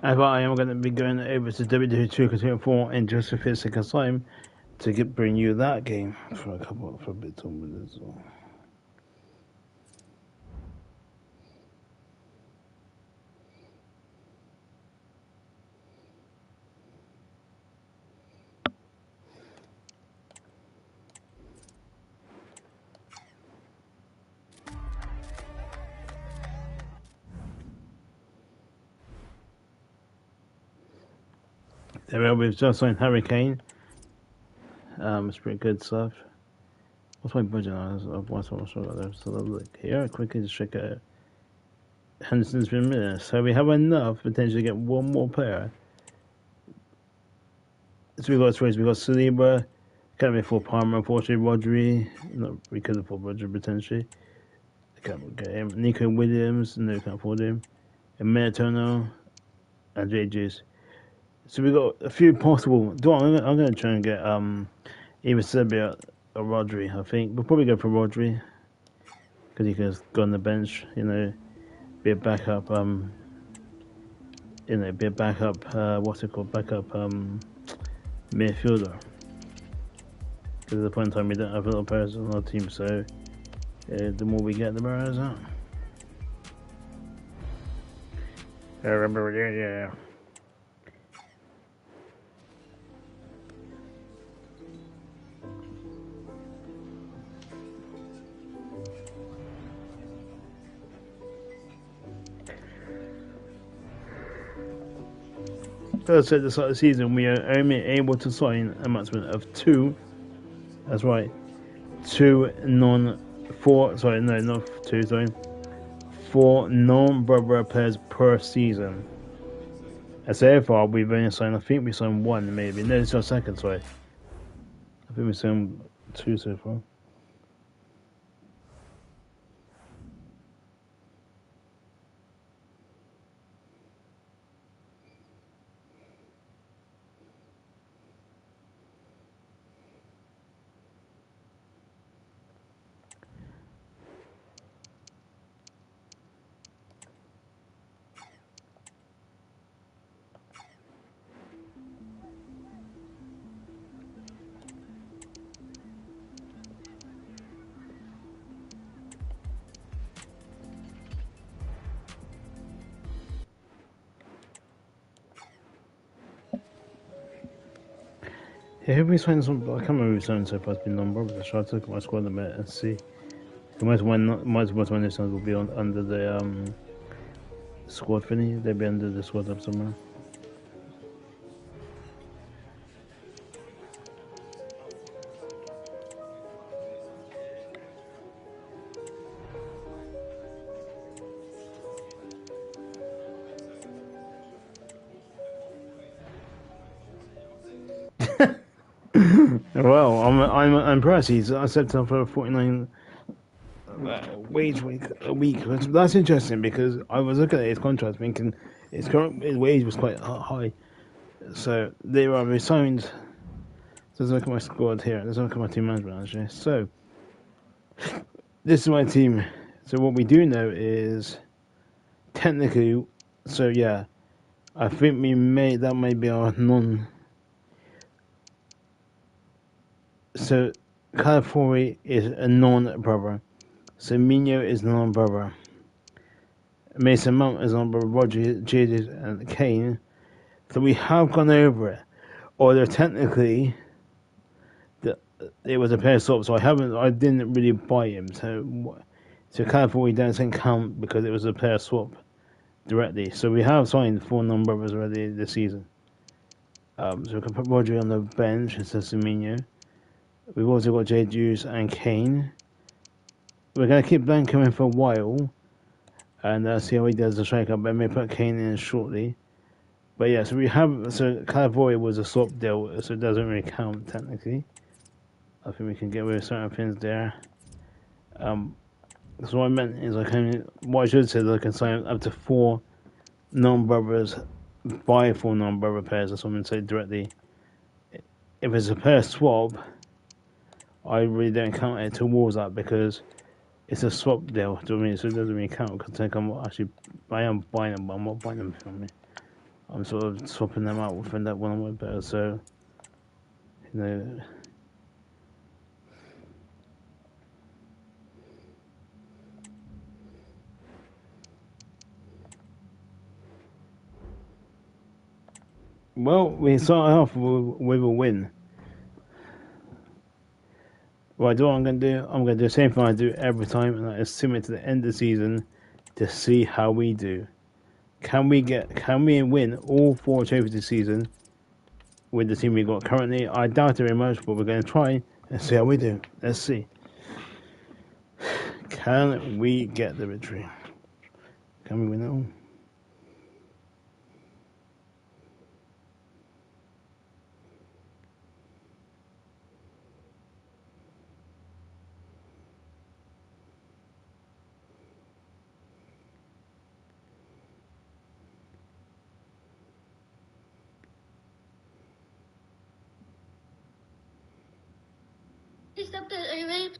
I am going to be going over to WWE 2K24 in just a few seconds time to bring you that game for a bit of minutes. There we are. We've just signed Harry Kane. It's pretty good stuff. What's my budget on? What's so look here. Quickly just check it out. Henderson's been minutes, so we have enough potentially to get one more player. So we got choice. We got Saliba, can't be for Palmer, unfortunately. Rodri, no, we could afford Rodri potentially. Can't get him. Nico Williams, no, can't afford him. And Militano and J Juice. So we got a few possible. I'm gonna try and get either Serbia or Rodri. I think we'll probably go for Rodri because he can go on the bench. You know, be a backup. Be a backup. What's it called? Backup midfielder. Because at the point in time we don't have a lot of players on our team, so the more we get, the better, isn't it? I remember, yeah. First at the start of the season, we are only able to sign a maximum of 2. That's right, 4 non-brother players per season. And so far, we've only signed, I think we signed 1 maybe. No, it's our second, sorry. I think we signed 2 so far. Yeah, have we signed some? I can't remember who signed so far. It's been non-brothers. I tried to look at my squad a bit and see. Most one of these will be under the squad thingy. They'll be under the squad up somewhere. Well, I'm impressed. I set up for 49 wage week a week. That's interesting because I was looking at his contract, thinking his wage was quite high. So they were resigned. Let's look at my squad here. Let's look at my team management actually. So this is my team. So what we do know is technically. So yeah, I think that may be our non. So California is a non-brother. Semenyo is non-brother. Mason Mount is non-brother. Roger, Jesus, and Kane. So we have gone over it. Although technically, it was a pair swap, so I didn't really buy him. So California doesn't count because it was a pair swap directly. So we have signed 4 non-brothers already this season. So we can put Roger on the bench instead of Semenyo. We've also got J. Juice and Kane. We're going to keep Blanco in for a while and see how he does the strike-up. I may put Kane in shortly. But yeah, so California was a swap deal, so it doesn't really count technically. I think we can get rid of certain things there. So what I meant is what I should say is I can sign up to 4 non-brothers, buy 4 non-brother pairs or something, say directly. If it's a pair swap, I really don't count it towards that because it's a swap deal, do you know what I mean? So it doesn't really count because I am buying them, but I'm not buying them from me. I'm sort of swapping them out within that one of my pairs, so you know. Well, we start off with a win. Right, what I'm going to do, I'm going to do the same thing I do every time, and that is submit to the end of the season to see how we do. Can we win all 4 trophies this season? with the team we got currently. I doubt it very much, but we're going to try and see how we do. Let's see. Can we get the victory? Can we win it all? Stop that. Are you ready?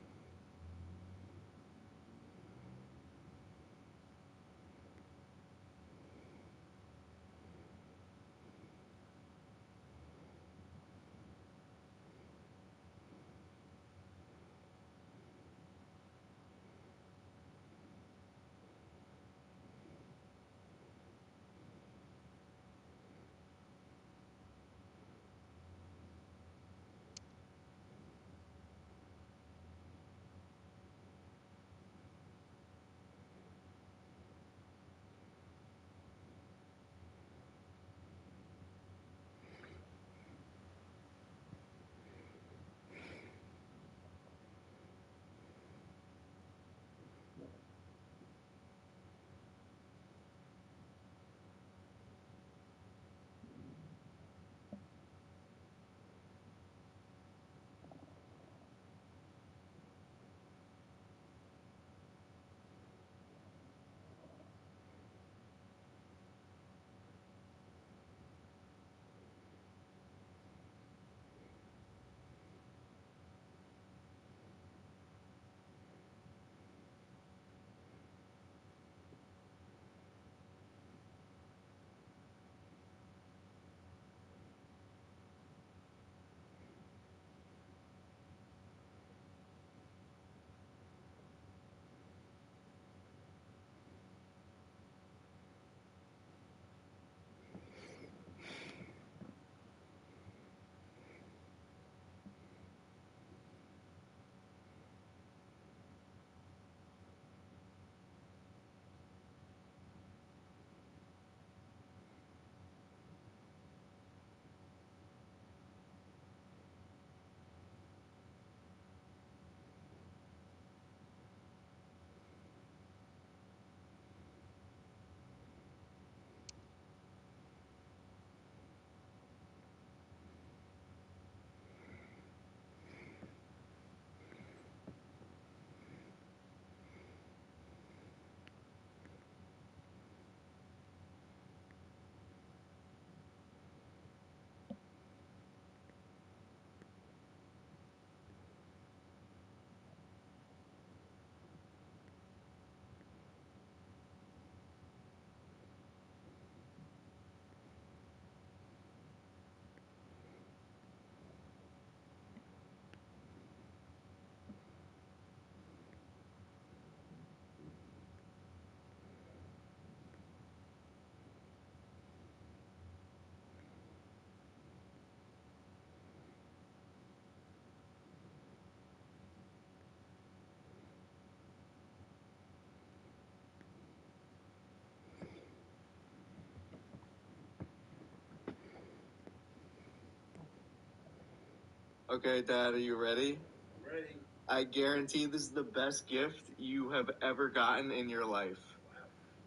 Okay, Dad, are you ready? Ready. I guarantee this is the best gift you have ever gotten in your life.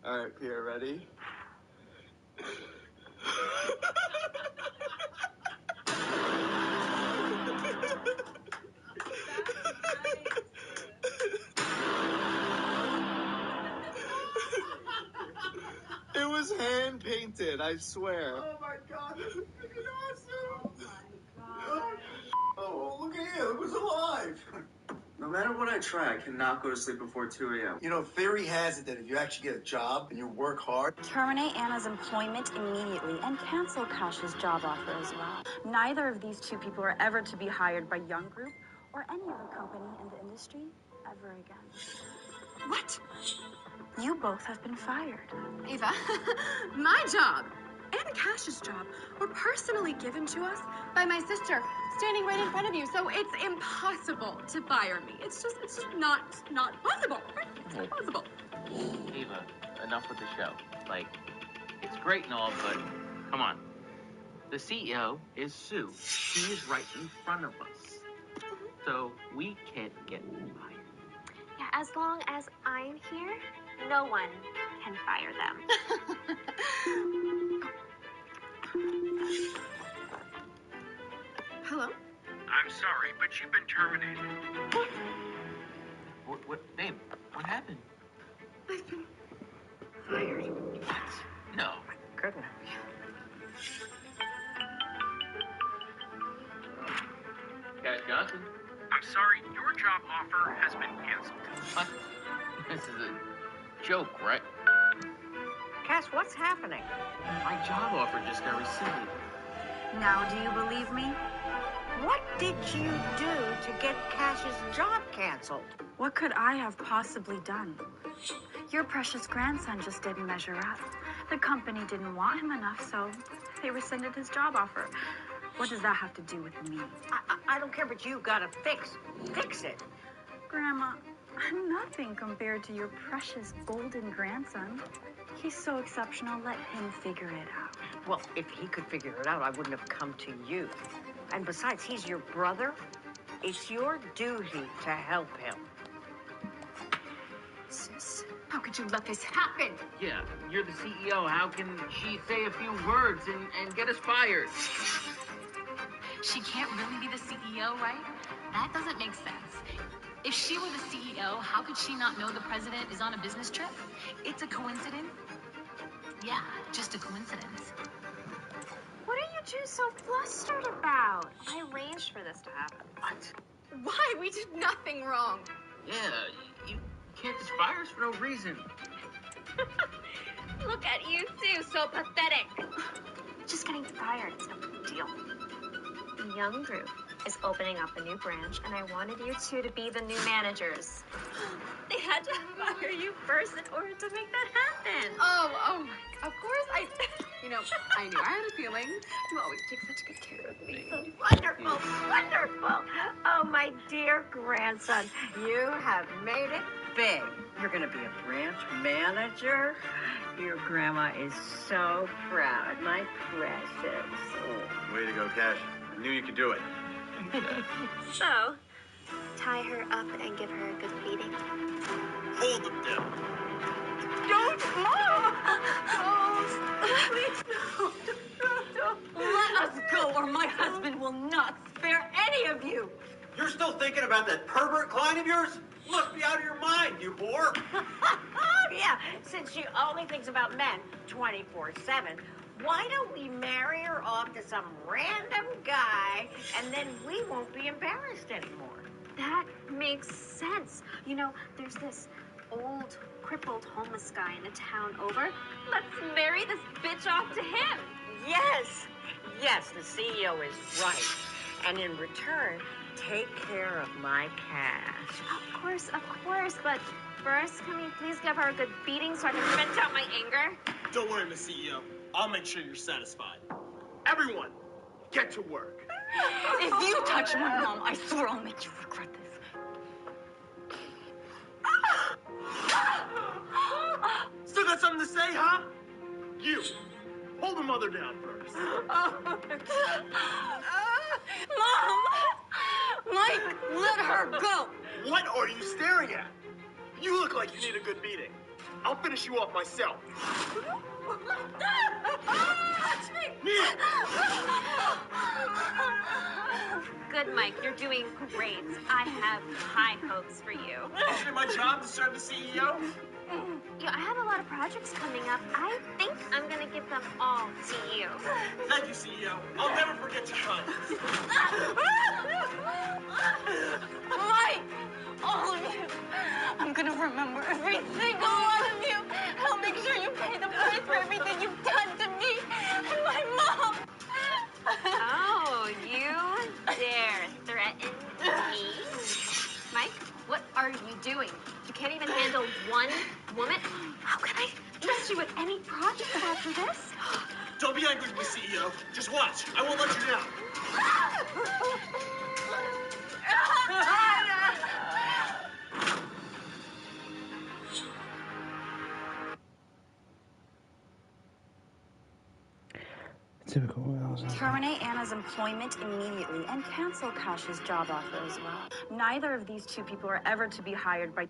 Wow. All right, Pierre, ready? It was hand painted, I swear. Oh my God, this is freaking awesome! Oh my God. Oh, look at you, it was alive! No matter what I try, I cannot go to sleep before 2 a.m. You know, theory has it that if you actually get a job and you work hard... Terminate Anna's employment immediately and cancel Kash's job offer as well. Neither of these two people are ever to be hired by Young Group or any other company in the industry ever again. What? You both have been fired. Ava, my job and Cash's job were personally given to us by my sister standing right in front of you. So it's impossible to fire me. It's just not possible. It's not possible. Ava, enough with the show. Like, it's great and all, but come on. The CEO is Sue. She is right in front of us. So we can't get fired. Yeah, as long as I'm here, no one can fire them. Hello? I'm sorry, but you've been terminated. What, babe, what happened? I've been fired. What? No. My goodness. Cash Johnson? I'm sorry, your job offer has been canceled. What? This is a joke, right? Cass, what's happening? My job offer just got rescinded. Now, do you believe me? What did you do to get Cash's job canceled? What could I have possibly done? Your precious grandson just didn't measure up. The company didn't want him enough, so they rescinded his job offer. What does that have to do with me? I don't care, but you gotta fix it. Grandma, I'm nothing compared to your precious golden grandson. He's so exceptional, let him figure it out. Well, if he could figure it out, I wouldn't have come to you. And besides, he's your brother. It's your duty to help him. Sis, how could you let this happen? Yeah, you're the CEO. How can she say a few words and get us fired? She can't really be the CEO, right? That doesn't make sense. If she were the CEO, how could she not know the president is on a business trip? It's a coincidence. Yeah, just a coincidence. What are you two so flustered about? I arranged for this to happen. What? Why? We did nothing wrong. Yeah, you can't just fire us for no reason. Look at you two, so pathetic. Just getting fired is no big deal. The young group is opening up a new branch, and I wanted you two to be the new managers. They had to fire you first in order to make that happen. Oh, of course I knew. I had a feeling. You always take such good care of me. Wonderful, wonderful. Oh, my dear grandson, you have made it big. You're going to be a branch manager. Your grandma is so proud, my precious. Oh, way to go, Cash. I knew you could do it. So, tie her up and give her a good beating. Hold them down. Don't, Mom! Please, no. Let us go, or my husband will not spare any of you. You're still thinking about that pervert client of yours? You must be out of your mind, you whore. Yeah, since she only thinks about men 24/7, why don't we marry her off to some random guy, and then we won't be embarrassed anymore? That makes sense. There's this old, crippled homeless guy in the town over. Let's marry this bitch off to him. Yes, the CEO is right. And in return, take care of my cash. Of course, but first, can we please give her a good beating so I can vent out my anger? Don't worry, Miss CEO. I'll make sure you're satisfied. Everyone, get to work. If you touch my mom, I swear I'll make you regret this. Still got something to say, huh? You, hold the mother down first. Mom! Mike, let her go! What are you staring at? You look like you need a good beating. I'll finish you off myself. Touch me! Good, Mike. You're doing great. I have high hopes for you. Isn't it my job to serve the CEO? Yeah, I have a lot of projects coming up. I think I'm gonna give them all to you. Thank you, CEO. I'll never forget your kindness. Mike! All of you! I'm gonna remember every single one of you! I'll make sure you pay the price for everything you've done to me and my mom! Oh, you dare threaten me? Mike, what are you doing? You can't even handle one woman? How can I trust you with any project after this? Don't be angry with me, CEO. Just watch. I won't let you down. Typical Terminate Anna's employment immediately and cancel Kash's job offer as well. Neither of these two people are ever to be hired by...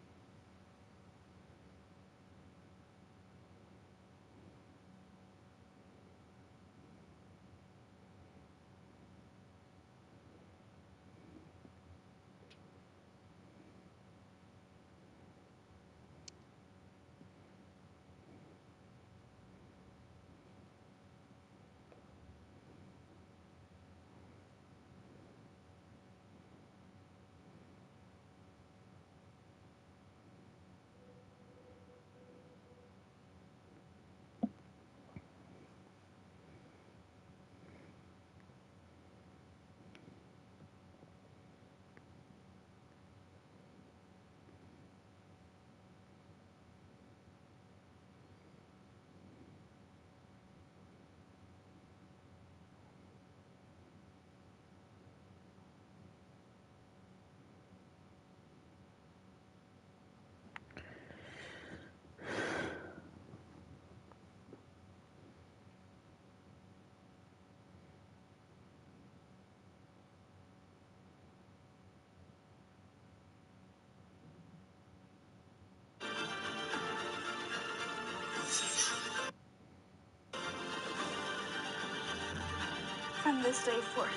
From this day forth,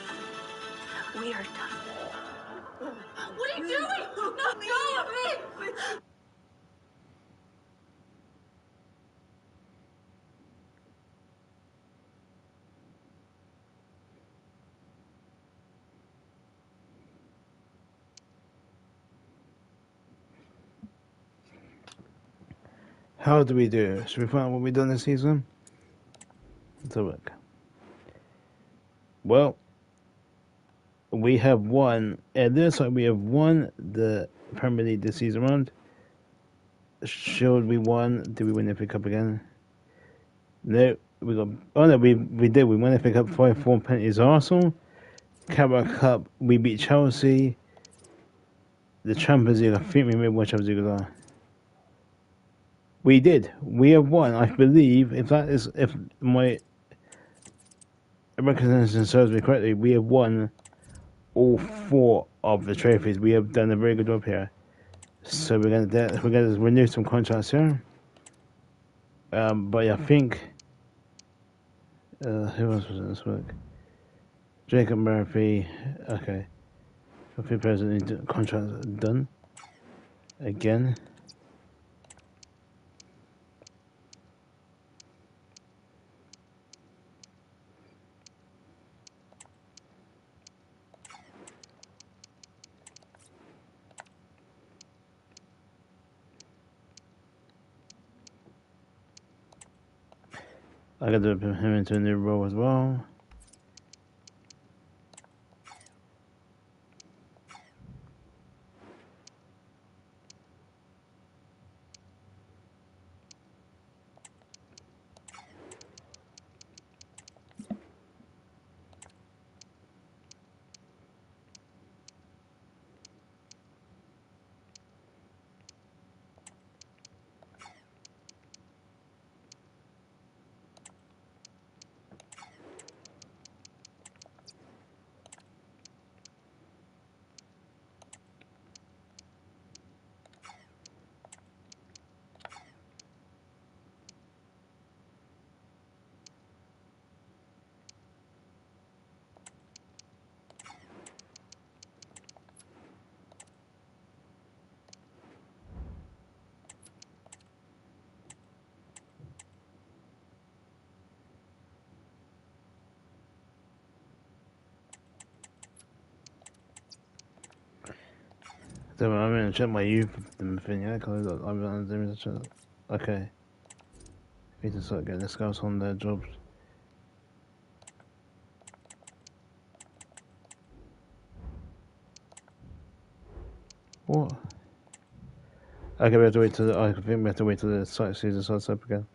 we are done. What are you doing? Let go of me! How do we do? Should we find out what we've done this season? Let's have a look. Well, we have won. It looks like we have won the Premier League this season round. Shield we won. Did we win the FA Cup again? No, we got. Oh no, we did. We won the FA Cup 5-4 penalties Arsenal. Carabao Cup we beat Chelsea. The Champions League, I think we made one Champions League as well. We did. We have won. I believe if my recollection serves me correctly, we have won all 4 of the trophies. We have done a very good job here. So we're gonna renew some contracts here. But I think who else was in this work? Jacob Murphy. Okay, I think president contract done again. I got to put him into a new role as well. So I'm gonna check my youth thing, yeah, because I'm doing this. Okay. Need to start getting the scouts on their jobs. What? Okay, we have to wait till I think we have to wait till the site season starts up again.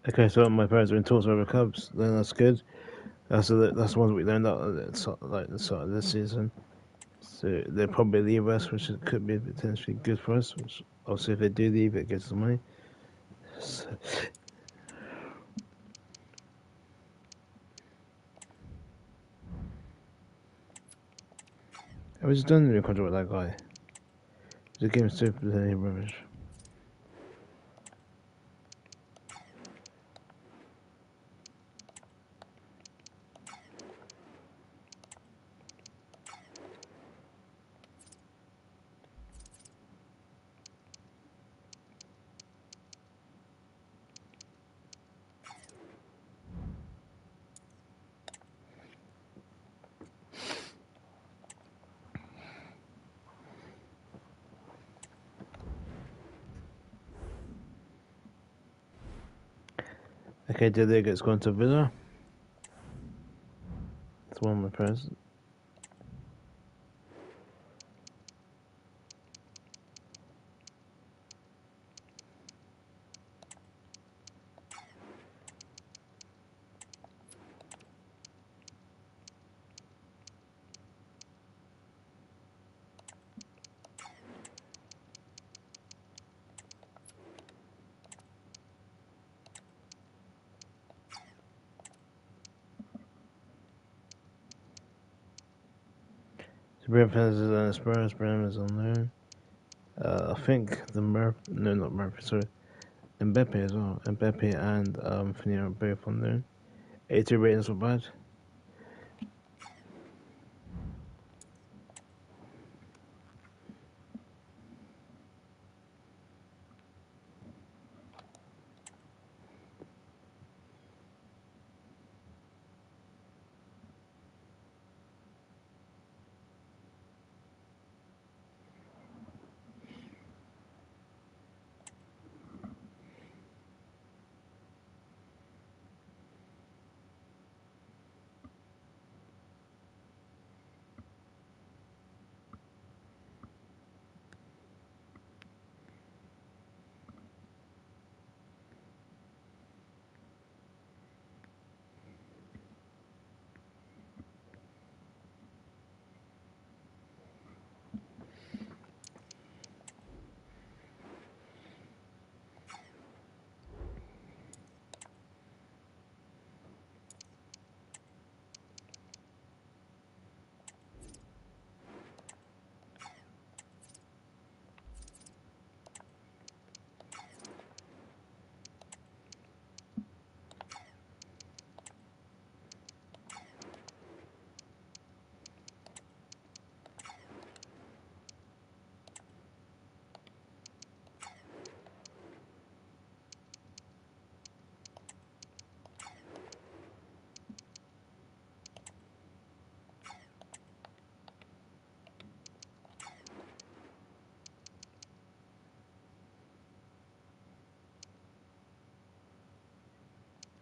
Okay, so my parents are in talks over Cubs. Then that's good. That's the ones we learned out at the start of this season. So they'll probably leave us, which could be potentially good for us. Which obviously, if they do leave, it gets the money. So, I was done in the contract with that guy. The game's stupid and any rubbish. Okay, De Ligt gets gone to Villa. That's one of my parents. Brentford is on Spurs. Brentford is on loan. I think not Murphy, sorry, Mbappe as well. Mbappe and Finero are both on loan. 80 ratings were bad.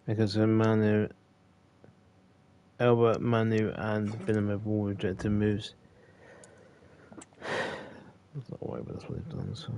Because Albert, Manu, and Finham have all rejected moves. That's not why, but that's what they've done. So.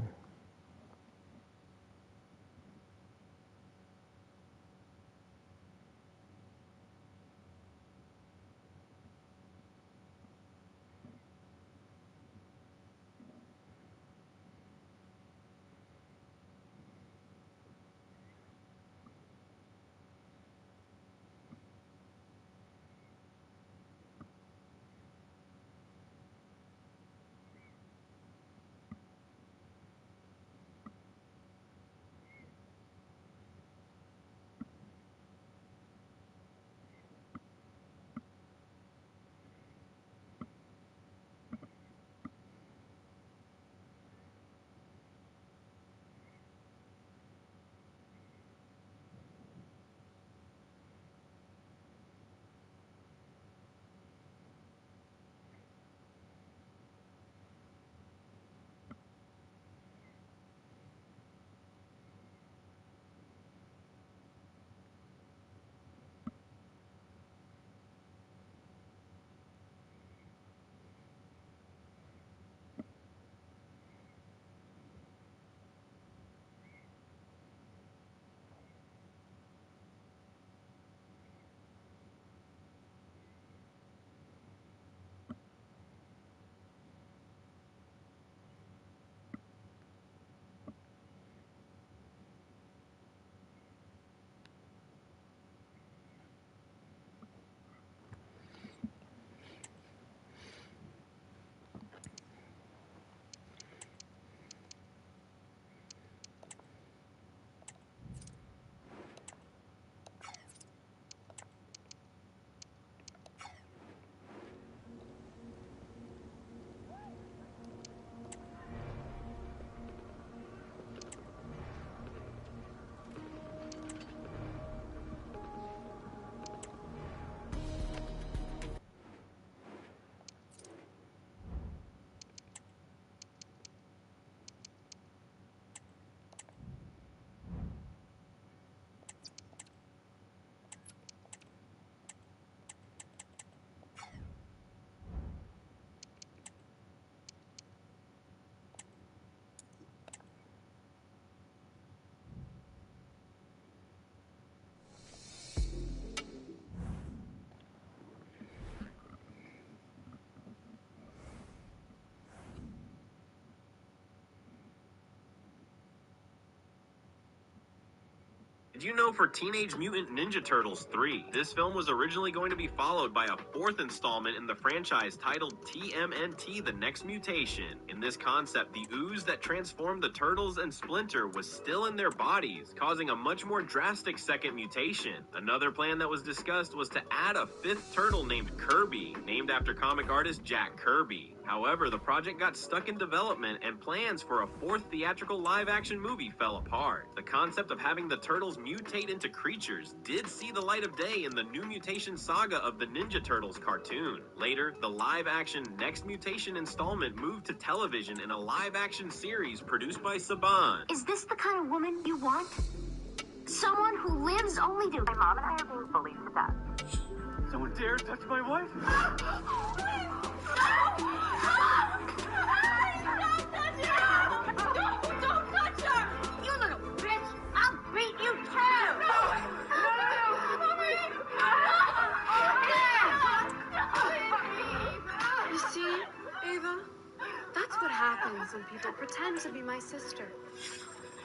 Did you know for Teenage Mutant Ninja Turtles 3, this film was originally going to be followed by a fourth installment in the franchise titled TMNT The Next Mutation. In this concept, the ooze that transformed the Turtles and Splinter was still in their bodies, causing a much more drastic second mutation. Another plan that was discussed was to add a fifth turtle named Kirby, named after comic artist Jack Kirby. However, the project got stuck in development and plans for a fourth theatrical live-action movie fell apart. The concept of having the Turtles mutate into creatures did see the light of day in the New Mutation saga of the Ninja Turtles cartoon. Later, the live-action Next Mutation installment moved to television in a live-action series produced by Saban. Is this the kind of woman you want? Someone who lives only to... My mom and I are being bullied to death. Someone dare touch my wife? Don't touch her! You little bitch! I'll beat you too! You see, Ava? That's what happens when people pretend to be my sister.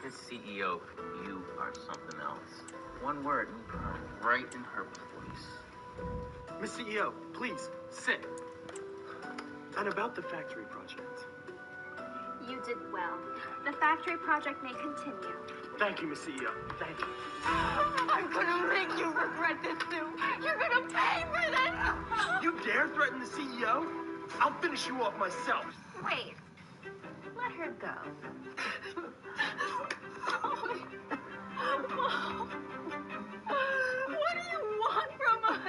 As CEO, you are something else. One word, and you put her right in her place. Miss CEO, please, sit. And about the factory project. You did well. The factory project may continue. Thank you, Miss CEO. Thank you. I'm gonna make you regret this too. You're gonna pay for this. You dare threaten the CEO? I'll finish you off myself. Wait. Let her go. Mom, what do you want from us?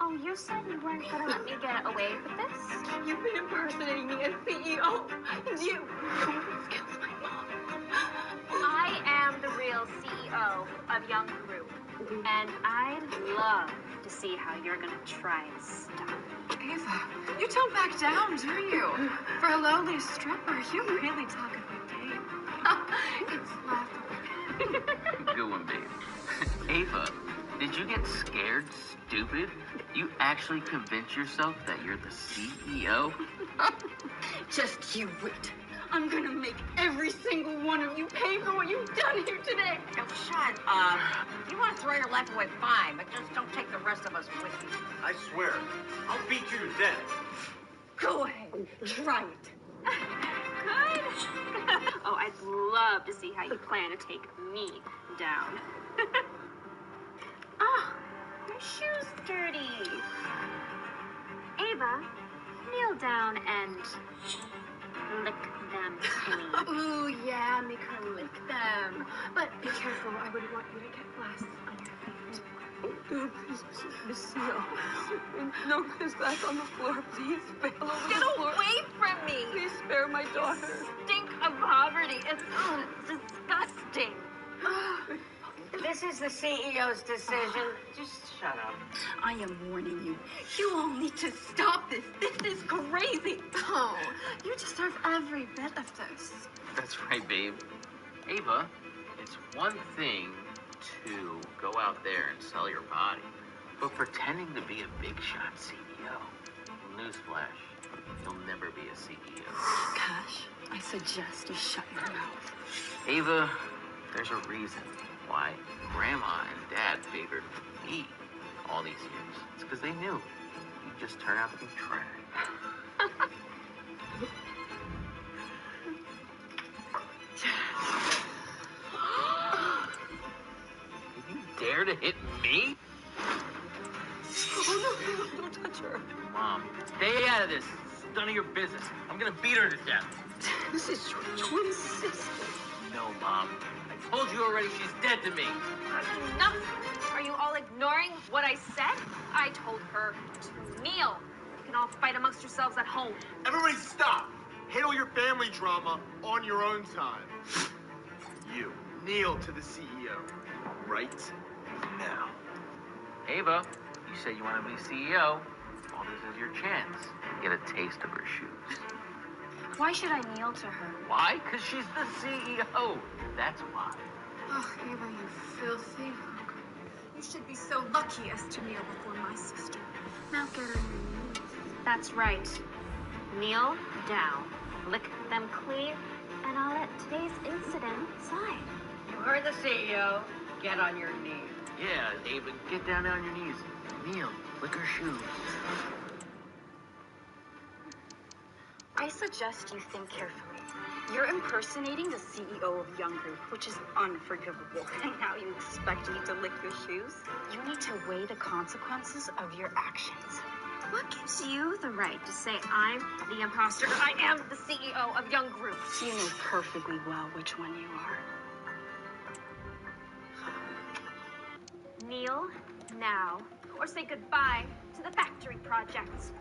Oh, you said you weren't gonna let me get away with this? You've been impersonating me as CEO. And you killed my mom. I am the real CEO of Young Group, and I'd love to see how you're gonna try and stop it. Ava, you don't back down, do you? For a lowly stripper, you really talk a good game. It's laughable. Good one, babe. Ava, did you get scared, stupid? You actually convince yourself that you're the CEO? Just you wait. I'm gonna make every single one of you pay for what you've done here today. Now, shut up. If you want to throw your life away, fine, but just don't take the rest of us with you. I swear, I'll beat you to death. Go ahead, try it. Good. Oh, I'd love to see how you plan to take me down. Ah, your shoe's dirty. Ava, kneel down and lick them clean. Ooh, yeah, make her lick them. But be careful, I wouldn't want you to get glass on your feet. Oh, please, Miss CEO. No glass on the floor, please. Get away from me! Please spare my daughter. Stink of poverty. It's disgusting. This is the CEO's decision. Just shut up. I am warning you. You all need to stop this. This is crazy. Oh, you deserve every bit of this. That's right, babe. Ava, it's one thing to go out there and sell your body, but pretending to be a big shot CEO. Newsflash, you'll never be a CEO. Cash, I suggest you shut your mouth. Ava, there's a reason why Grandma and Dad favored me all these years. It's because they knew you'd just turn out to be trash. You dare to hit me? Oh, no, don't touch her. Mom, stay out of this. It's none of your business. I'm gonna beat her to death. This is your twin sister. No, Mom. I told you already she's dead to me. Enough! Are you all ignoring what I said? I told her to kneel. You can all fight amongst yourselves at home. Everybody stop! Handle your family drama on your own time. You, kneel to the CEO. Right now. Ava, you said you want to be CEO. Well, this is your chance. Get a taste of her shoes. Why should I kneel to her? Why? Because she's the CEO. That's why. Oh, Ava, you filthy hunk. You should be so lucky as to kneel before my sister. Now get on your knees. That's right. Kneel down, lick them clean, and I'll let today's incident slide. You heard the CEO. Get on your knees. Yeah, Ava, get down on your knees. Kneel, lick her shoes. I suggest you think carefully. You're impersonating the CEO of Young Group, which is unforgivable. And now you expect me to lick your shoes? You need to weigh the consequences of your actions. What gives you the right to say I'm the imposter? I am the CEO of Young Group. You know perfectly well which one you are. Kneel now, or say goodbye to the factory project.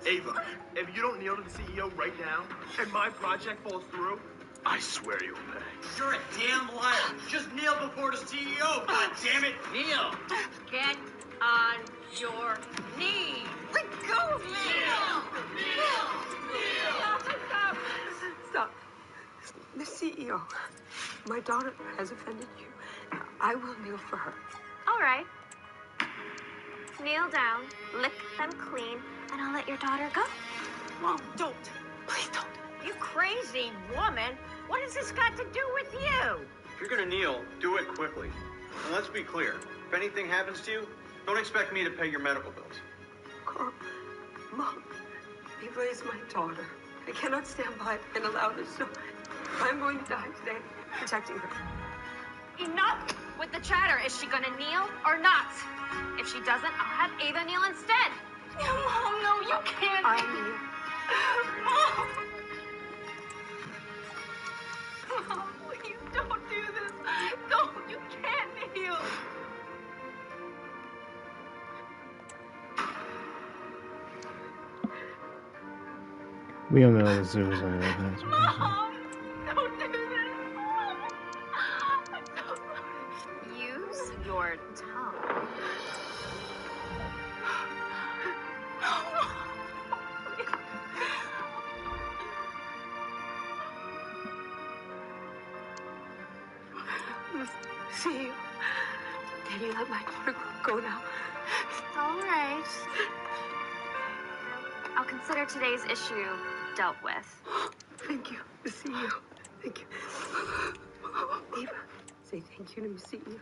Ava, if you don't kneel to the CEO right now, and my project falls through, I swear you'll pay. You're a damn liar. Just kneel before the CEO, God damn it. Kneel. Get on your knees. Let go of me! Stop. The CEO. My daughter has offended you. I will kneel for her. All right. Kneel down, lick them clean, and I'll let your daughter go. Mom, don't. Please don't. You crazy woman. What has this got to do with you? If you're gonna kneel, do it quickly. And let's be clear. If anything happens to you, don't expect me to pay your medical bills. Carl, Mom, Eva is my daughter. I cannot stand by and allow this. So I'm going to die today protecting her. Enough with the chatter. Is she gonna kneel or not? If she doesn't, I'll have Ava kneel instead. No, Mom, no, you can't. I kneel. Mom! Mom, please don't do this. Don't, you can't kneel. We all know the zoo is on your hands. Mom, don't do this. Use your tongue. See you. Can you let my daughter go now? All right. I'll consider today's issue dealt with. Thank you, the CEO. Thank you. Eva, say thank you to the CEO.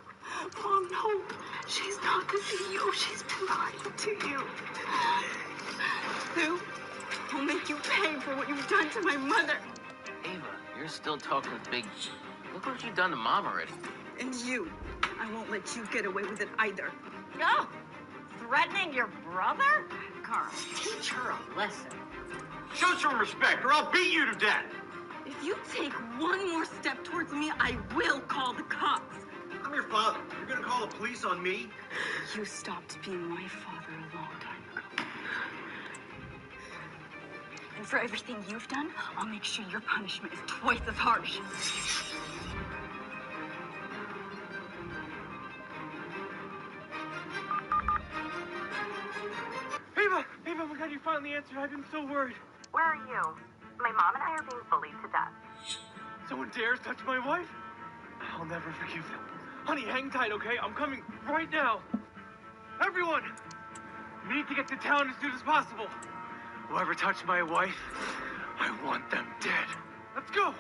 Mom, no. She's not the CEO. She's been lying to you. Lou, I'll make you pay for what you've done to my mother. Ava, you're still talking big. Look what you've done to Mom already. And you. I won't let you get away with it either. No. Threatening your brother? Carl, teach her a lesson. Show some respect, or I'll beat you to death. If you take one more step towards me, I will call the cops. I'm your father. You're gonna call the police on me? You stopped being my father a long time ago. And for everything you've done, I'll make sure your punishment is twice as harsh. Ava, my God, you finally answered. I've been so worried. Where are you? My mom and I are being bullied to death. Someone dares touch my wife? I'll never forgive them. Honey, hang tight, okay? I'm coming right now. Everyone, we need to get to town as soon as possible. Whoever touched my wife, I want them dead. Let's go.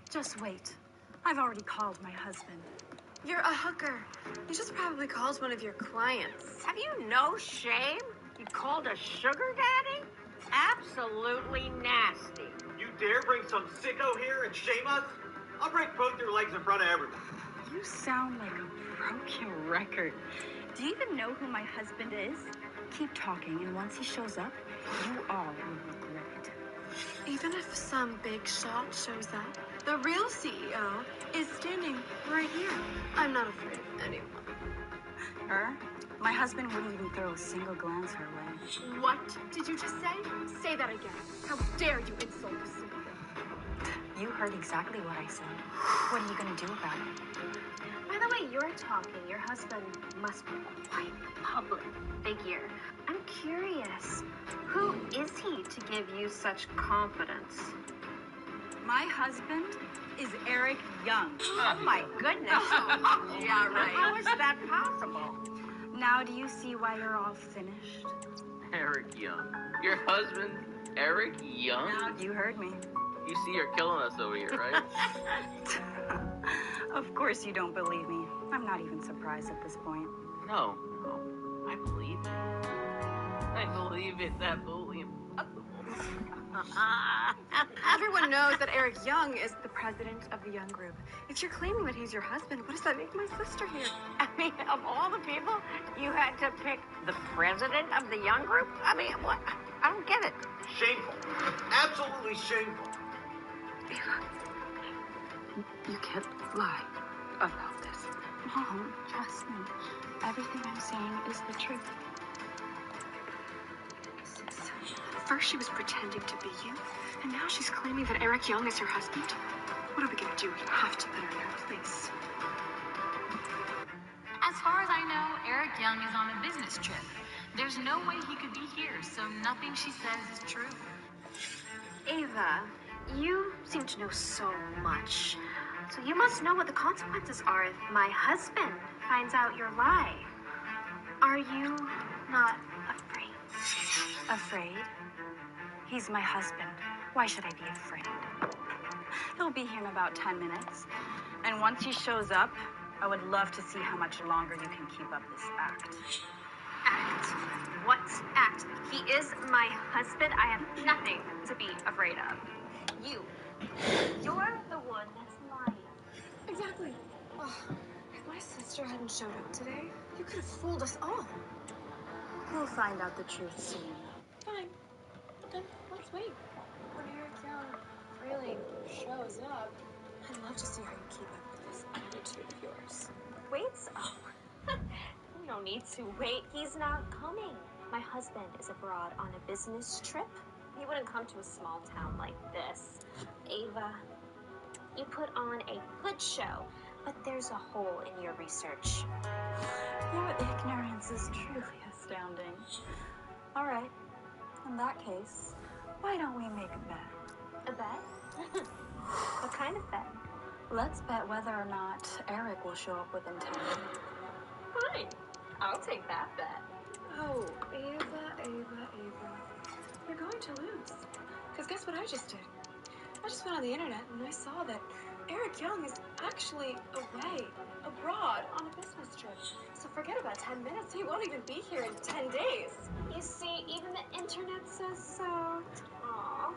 Just wait. I've already called my husband. You're a hooker. You just probably called one of your clients. Have you no shame? You called a sugar daddy? Absolutely nasty. You dare bring some sicko here and shame us? I'll break both your legs in front of everyone. You sound like a broken record. Do you even know who my husband is? Keep talking, and once he shows up, you all will regret it. Even if some big shot shows up, the real CEO is standing right here. I'm not afraid of anyone. Her? My husband wouldn't even throw a single glance her way. What did you just say? Say that again. How dare you insult the CEO? You heard exactly what I said. What are you going to do about it? By the way you're talking, your husband must be quite a public figure. I'm curious, who is he to give you such confidence? My husband is Eric Young. Oh my goodness. Yeah, right. How is that possible? Now do you see why you're all finished? Eric Young, your husband? Eric Young? You heard me. You see her killing us over here, right? Of course you don't believe me. I'm not even surprised at this point. No, I believe it. I believe it. That's absolutely impossible. Everyone knows that Eric Young is the president of the Young Group. If you're claiming that he's your husband, what does that make my sister here? I mean, of all the people, you had to pick the president of the Young Group? I mean, what? I don't get it. Shameful. Absolutely shameful. Ava, you can't lie about this. Mom, trust me. Everything I'm saying is the truth. First she was pretending to be you, and now she's claiming that Eric Young is her husband. What are we gonna do? We have to put her in her place. As far as I know, Eric Young is on a business trip. There's no way he could be here, so nothing she says is true. Ava, you seem to know so much. So you must know what the consequences are if my husband finds out your lie. Are you not afraid? Afraid? He's my husband. Why should I be afraid? He'll be here in about 10 minutes. And once he shows up, I would love to see how much longer you can keep up this act. Act? What act? He is my husband. I have nothing to be afraid of. You're the one that's lying. Exactly. Oh, if my sister hadn't showed up today, you could have fooled us all. We'll find out the truth soon. Fine. Then let's wait. When Eric Young really shows up, I'd love to see how you keep up with this attitude of yours. Wait? Oh. No need to wait. He's not coming. My husband is abroad on a business trip. He wouldn't come to a small town like this. Ava, you put on a good show, but there's a hole in your research. Your ignorance is truly astounding. All right. In that case, why don't we make a bet? A bet? What kind of bet? Let's bet whether or not Eric will show up within 10 minutes. Fine. I'll take that bet. Oh, Ava. You're going to lose. Because guess what I just did? I just went on the internet and I saw that Eric Young is actually away, abroad, on a business trip. So forget about 10 minutes. He won't even be here in 10 days. You see, even the internet says so. Aw.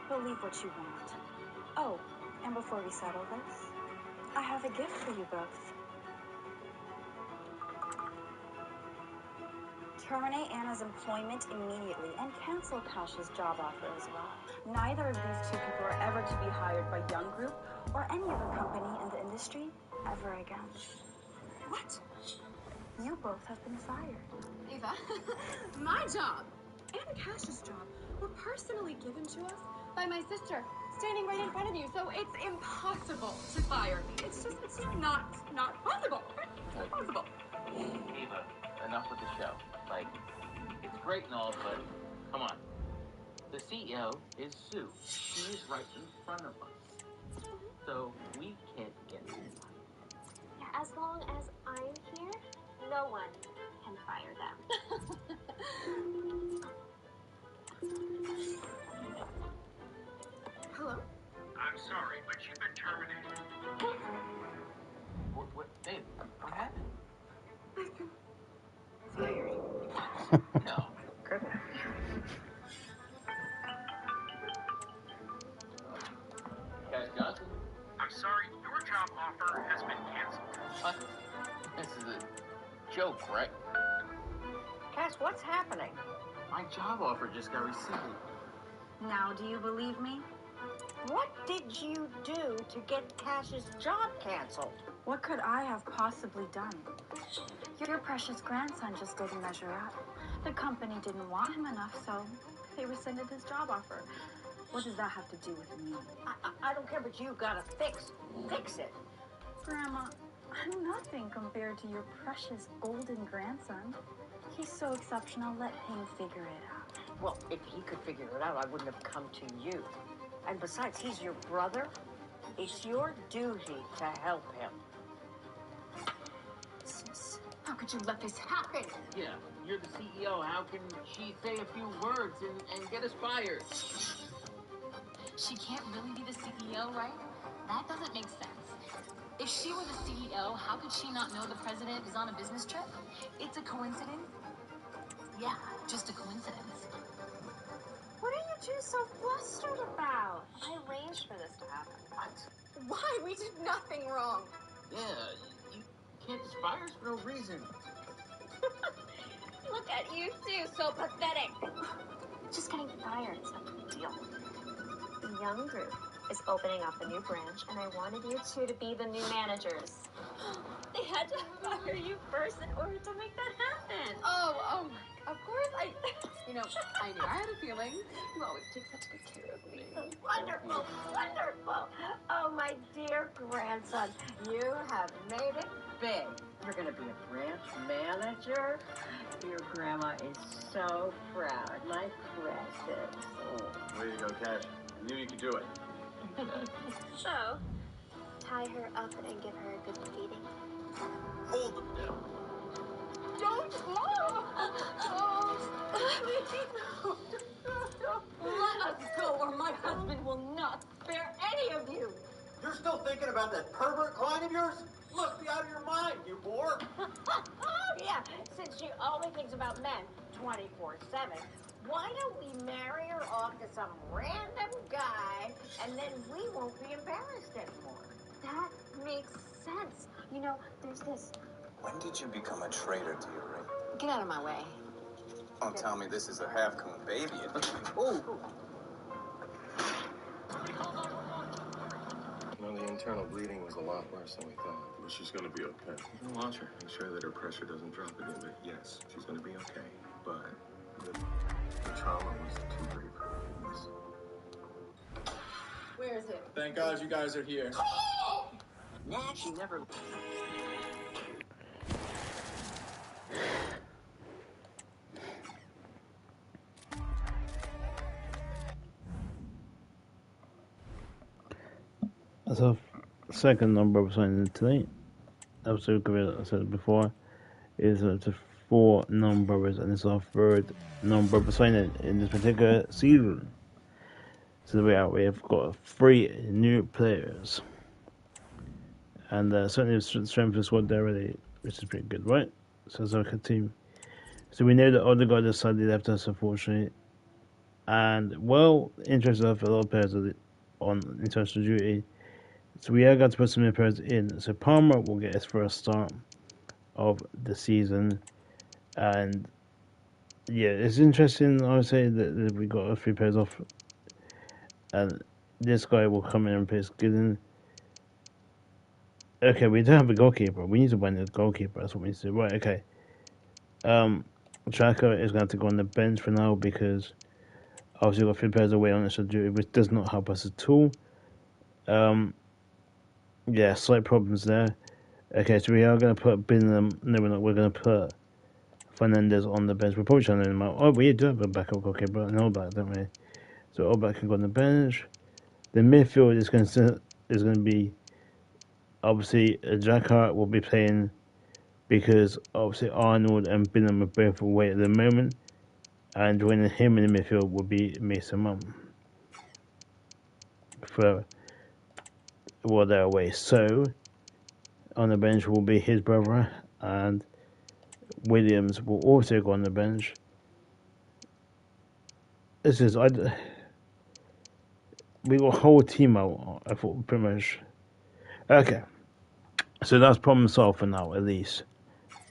Believe what you want. Oh, and before we settle this, I have a gift for you both. Terminate Anna's employment immediately and cancel Kash's job offer as well. Neither of these two people are ever to be hired by Young Group or any other company in the industry ever again. What? You both have been fired. Ava, my job and Kash's job were personally given to us by my sister, standing right in front of you. So it's impossible to fire me. It's just not possible. It's not possible. Ava, enough with the show. Like, it's great and all, but come on. The CEO is Sue. She is right in front of us. So we can't get it. Yeah, as long as I'm here, no one can fire them. Hello? I'm sorry, but you've been terminated. What, babe, what happened? Fired. No. Guys, Johnson? I'm sorry, your job offer has been canceled. What? This is a joke, right? Cass, what's happening? My job offer just got rescinded. Now, do you believe me? What did you do to get Cash's job canceled? What could I have possibly done? Your precious grandson just didn't measure up. The company didn't want him enough, so they rescinded his job offer. What does that have to do with me? I don't care, but you gotta fix it. Grandma, I'm nothing compared to your precious golden grandson. He's so exceptional, let him figure it out. Well, if he could figure it out, I wouldn't have come to you. And besides, he's your brother. It's your duty to help him. Sis, how could you let this happen? Yeah, you're the CEO. How can she say a few words and get us fired? She can't really be the CEO, right? That doesn't make sense. If she were the CEO, how could she not know the president is on a business trip? It's a coincidence. Yeah, just a coincidence. What are you two so flustered about? I arranged for this to happen. What? Why? We did nothing wrong. Yeah, you can't just fire us for no reason. Look at you two, so pathetic. Just getting fired, it's no big deal. The young group is opening up a new branch, and I wanted you two to be the new managers. They had to fire you first in order to make that happen. Oh my, of course I knew. I had a feeling. You always take such good care of me. Wonderful, wonderful. Oh, my dear grandson, you have made it big. You're going to be a branch manager. Your grandma is so proud, my precious. Oh, way to go, Cash. I knew you could do it. So, tie her up and give her a good beating. Hold them down. Don't Let us go, or my husband will not spare any of you. You're still thinking about that pervert client of yours? You must be out of your mind, you bore. Oh, yeah, since she only thinks about men 24/7, why don't we marry her off to some random guy, and then we won't be embarrassed anymore? That makes sense. There's this. When did you become a traitor to your ring? Get out of my way. Don't tell me this is a half-coon baby. Oh. The internal bleeding was a lot worse than we thought. But she's gonna be okay. You can watch her. Make sure that her pressure doesn't drop again. But yes, she's gonna be okay. But the trauma was too great for her. Yes. Where is it? Thank God you guys are here. Nah, she never... That's our second non-brother signing tonight. Episode I said before is to 4 non-brothers, and it's our third non-brother signing in this particular season. So we have got 3 new players, and certainly strength of the squad there already, which is pretty good, right? So it's our team. So we know that Odegaard decided left us, unfortunately, and well, interested of a lot of players on international duty. So we are going to put some new players in. So Palmer will get his first start of the season, and yeah, it's interesting. I would say that we got a few players off, and this guy will come in and replace Gideon. Okay, we don't have a goalkeeper. We need to find a goalkeeper. That's what we need to do. Right? Okay. Chaka is going to have to go on the bench for now because obviously we've got 3 players away on international duty, which does not help us at all. Yeah, slight problems there. Okay, so we are going to put Bingham. No, we're not. We're going to put Fernandez on the bench. We're probably trying to him out. Oh, we do have a backup goalkeeper, an Oblak, don't we? So Oblak can go on the bench. The midfield is going to be obviously Jack Hart will be playing because obviously Arnold and Bingham are both away at the moment, and joining him in the midfield will be Mason Mount. While they're away, so on the bench will be his brother, and Williams will also go on the bench. This is we got a whole team out. I thought pretty much. Okay, so that's problem solved for now, at least.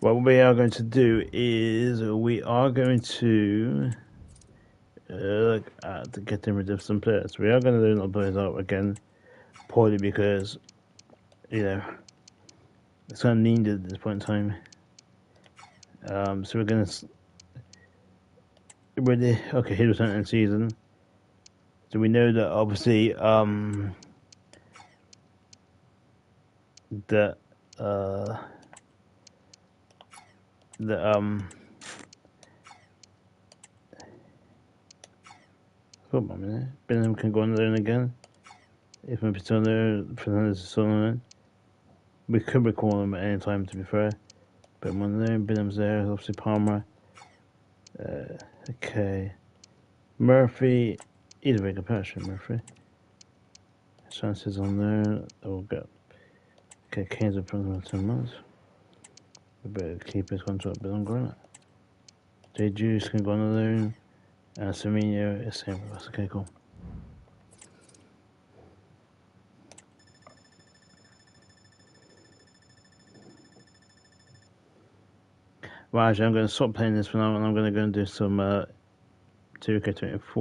What we are going to do is we are going to look at getting rid of some players. We are going to do not players out again, purely because it's kind of needed at this point in time. So we're going to really he was in season. So we know that obviously that hold on a minute. Benham can go on there again. If maybe still there, Fernandez is still on there. We could recall him at any time, to be fair. But one there, Benham's there, obviously Palmer. Okay. Murphy, he's a very good person, Murphy. Chances on there. Oh, go. Okay, Kane's approximately 10 months. We better keep his contract a bit longer, innit? J Juice can go on the loan. And Semenyo is same with us. Okay, cool. Well, actually, I'm going to stop playing this for now, and I'm going to go and do some 2K24